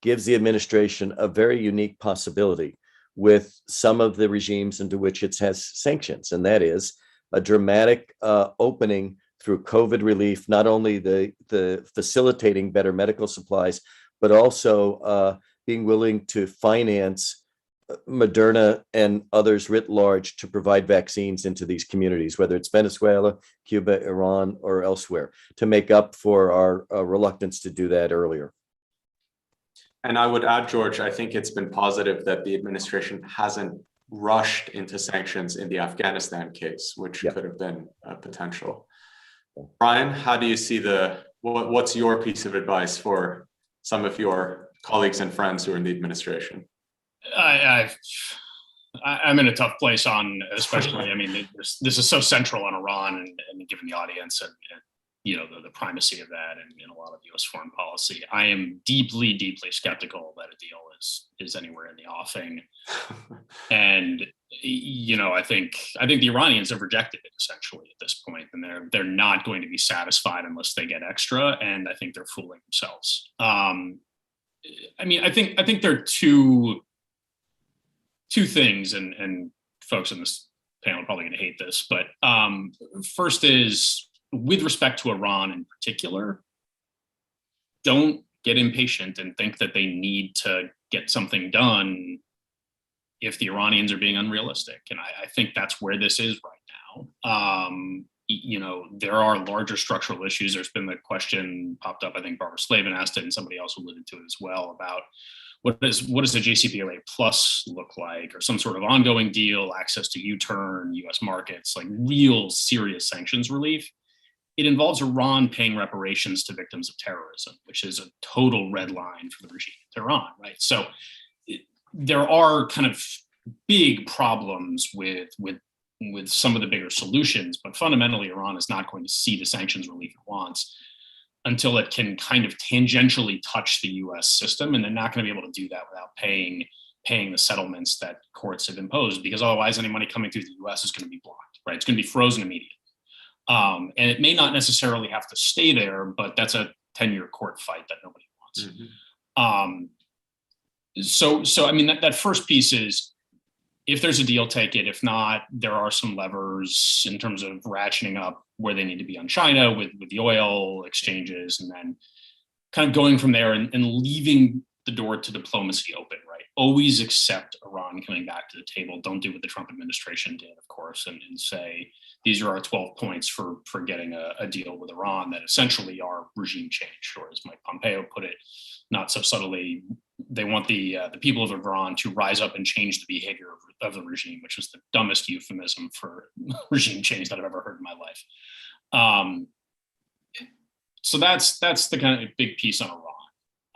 gives the administration a very unique possibility with some of the regimes into which it has sanctions, and that is a dramatic opening through COVID relief, not only the facilitating better medical supplies, but also being willing to finance Moderna and others writ large to provide vaccines into these communities, whether it's Venezuela, Cuba, Iran, or elsewhere, to make up for our reluctance to do that earlier. And I would add, George, I think it's been positive that the administration hasn't rushed into sanctions in the Afghanistan case, which could have been a potential. Brian, how do you see what's your piece of advice for some of your colleagues and friends who are in the administration? I'm in a tough place on, especially, I mean, this is so central on Iran and given the audience and you know, the primacy of that and in a lot of US foreign policy. I am deeply, deeply skeptical that a deal is anywhere in the offing. And, you know, I think the Iranians have rejected it essentially at this point, and they're not going to be satisfied unless they get extra. And I think they're fooling themselves. I mean, I think there are two things, and folks in this panel are probably going to hate this, but first is, with respect to Iran in particular, don't get impatient and think that they need to get something done if the Iranians are being unrealistic. And I think that's where this is right now. You know, there are larger structural issues. There's been the question popped up, I think Barbara Slavin asked it, and somebody else alluded to it as well, about what does the JCPOA plus look like, or some sort of ongoing deal, access to U-turn, US markets, like real serious sanctions relief. It involves Iran paying reparations to victims of terrorism, which is a total red line for the regime in Tehran, right? So there are kind of big problems with some of the bigger solutions, but fundamentally Iran is not going to see the sanctions relief it wants until it can kind of tangentially touch the US system, and they're not going to be able to do that without paying the settlements that courts have imposed, because otherwise any money coming through the US is going to be blocked, right? It's going to be frozen immediately. And it may not necessarily have to stay there, but that's a 10-year court fight that nobody wants. Mm-hmm. So I mean, that first piece is, if there's a deal, take it. If not, there are some levers in terms of ratcheting up where they need to be on China with the oil exchanges, and then kind of going from there and leaving the door to diplomacy open, right? Always accept Iran coming back to the table. Don't do what the Trump administration did, of course, and say, these are our 12 points for getting a deal with Iran that essentially are regime change, or as Mike Pompeo put it, not so subtly, they want the people of Iran to rise up and change the behavior of the regime, which is the dumbest euphemism for regime change that I've ever heard in my life. So that's the kind of big piece on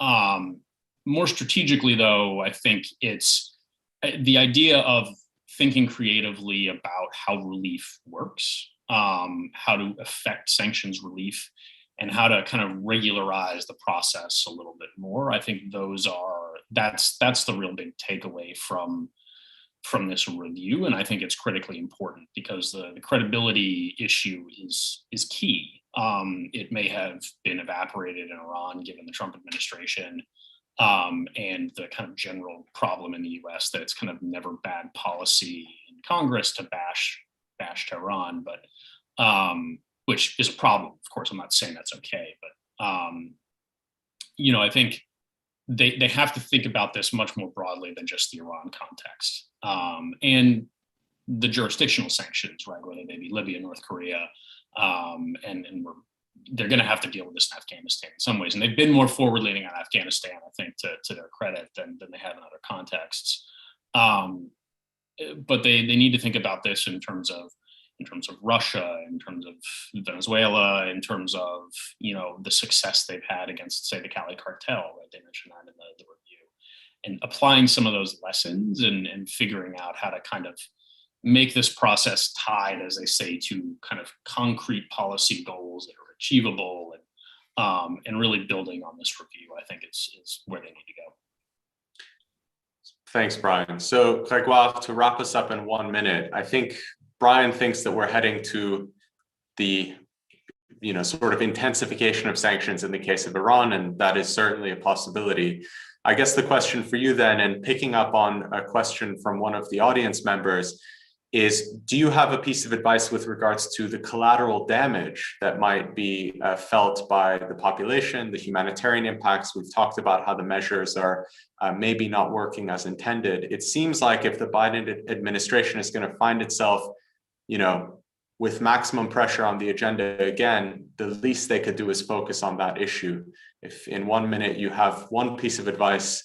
Iran. More strategically, though, I think it's the idea of thinking creatively about how relief works, how to affect sanctions relief, and how to kind of regularize the process a little bit more. I think that's the real big takeaway from this review, and I think it's critically important because the credibility issue is key. It may have been evaporated in Iran given the Trump administration, and the kind of general problem in the US that it's kind of never bad policy in Congress to bash Tehran, but which is a problem. Of course, I'm not saying that's okay, but you know, I think they have to think about this much more broadly than just the Iran context, and the jurisdictional sanctions, right? Whether they be Libya, North Korea, and they're going to have to deal with this in Afghanistan in some ways, and they've been more forward-leaning on Afghanistan, I think, to their credit than they have in other contexts. But they need to think about this in terms of Russia, in terms of Venezuela, in terms of, you know, the success they've had against, say, the Cali cartel, right? They mentioned that in the review, and applying some of those lessons and figuring out how to kind of make this process tied, as they say, to kind of concrete policy goals that are achievable, and really building on this review, I think is where they need to go. Thanks, Brian. So Gregoire, to wrap us up in 1 minute, I think Brian thinks that we're heading to the, you know, sort of intensification of sanctions in the case of Iran, and that is certainly a possibility. I guess the question for you then, and picking up on a question from one of the audience members, is, do you have a piece of advice with regards to the collateral damage that might be felt by the population, the humanitarian impacts? We've talked about how the measures are maybe not working as intended. It seems like if the Biden administration is going to find itself, you know, with maximum pressure on the agenda again, the least they could do is focus on that issue. If in 1 minute you have one piece of advice,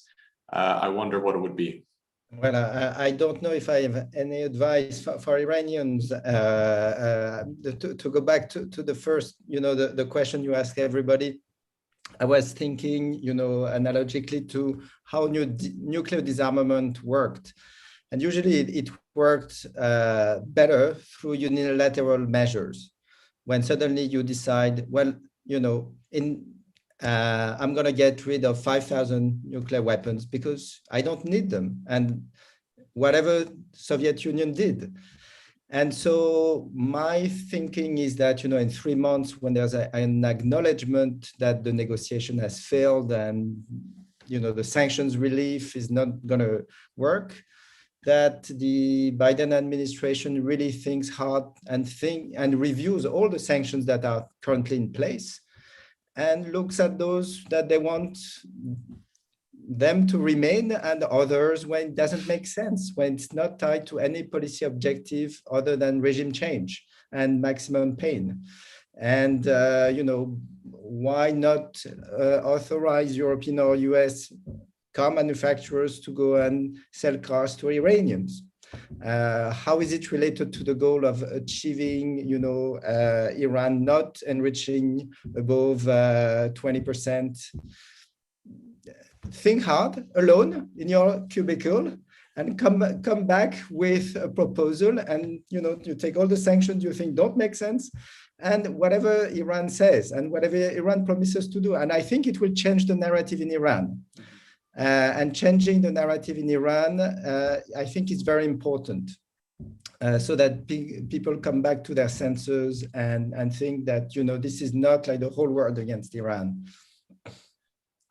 I wonder what it would be. Well, I don't know if I have any advice for Iranians. To go back to the first, you know, the question you asked everybody, I was thinking, you know, analogically to how nuclear disarmament worked. And usually it worked better through unilateral measures. When suddenly you decide, well, you know, I'm going to get rid of 5,000 nuclear weapons because I don't need them. And whatever Soviet Union did. And so my thinking is that, you know, in 3 months, when there's an acknowledgement that the negotiation has failed and, you know, the sanctions relief is not going to work, that the Biden administration really thinks hard and reviews all the sanctions that are currently in place and looks at those that they want them to remain and others when it doesn't make sense, when it's not tied to any policy objective other than regime change and maximum pain. And, you know, why not authorize European or US car manufacturers to go and sell cars to Iranians? How is it related to the goal of achieving, you know, Iran not enriching above 20%? Think hard alone in your cubicle and come back with a proposal, and you know, you take all the sanctions you think don't make sense and whatever Iran says and whatever Iran promises to do. And I think it will change the narrative in Iran. And changing the narrative in Iran, I think is very important, so that people come back to their senses and think that, you know, this is not like the whole world against Iran.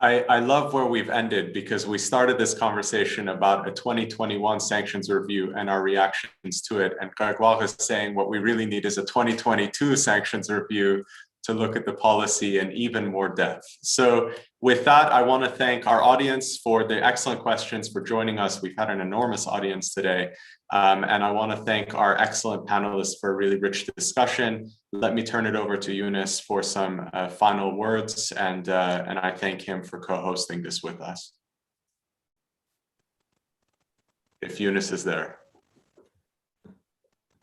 I love where we've ended, because we started this conversation about a 2021 sanctions review and our reactions to it. And Grégoire is saying what we really need is a 2022 sanctions review to look at the policy in even more depth. So with that, I want to thank our audience for the excellent questions, for joining us. We've had an enormous audience today. And I want to thank our excellent panelists for a really rich discussion. Let me turn it over to Yunus for some final words, and I thank him for co-hosting this with us. If Yunus is there.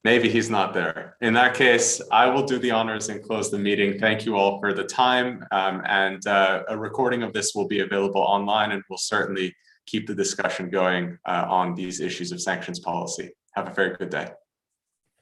Maybe he's not there. In that case, I will do the honors and close the meeting. Thank you all for the time. And a recording of this will be available online, and we'll certainly keep the discussion going on these issues of sanctions policy. Have a very good day.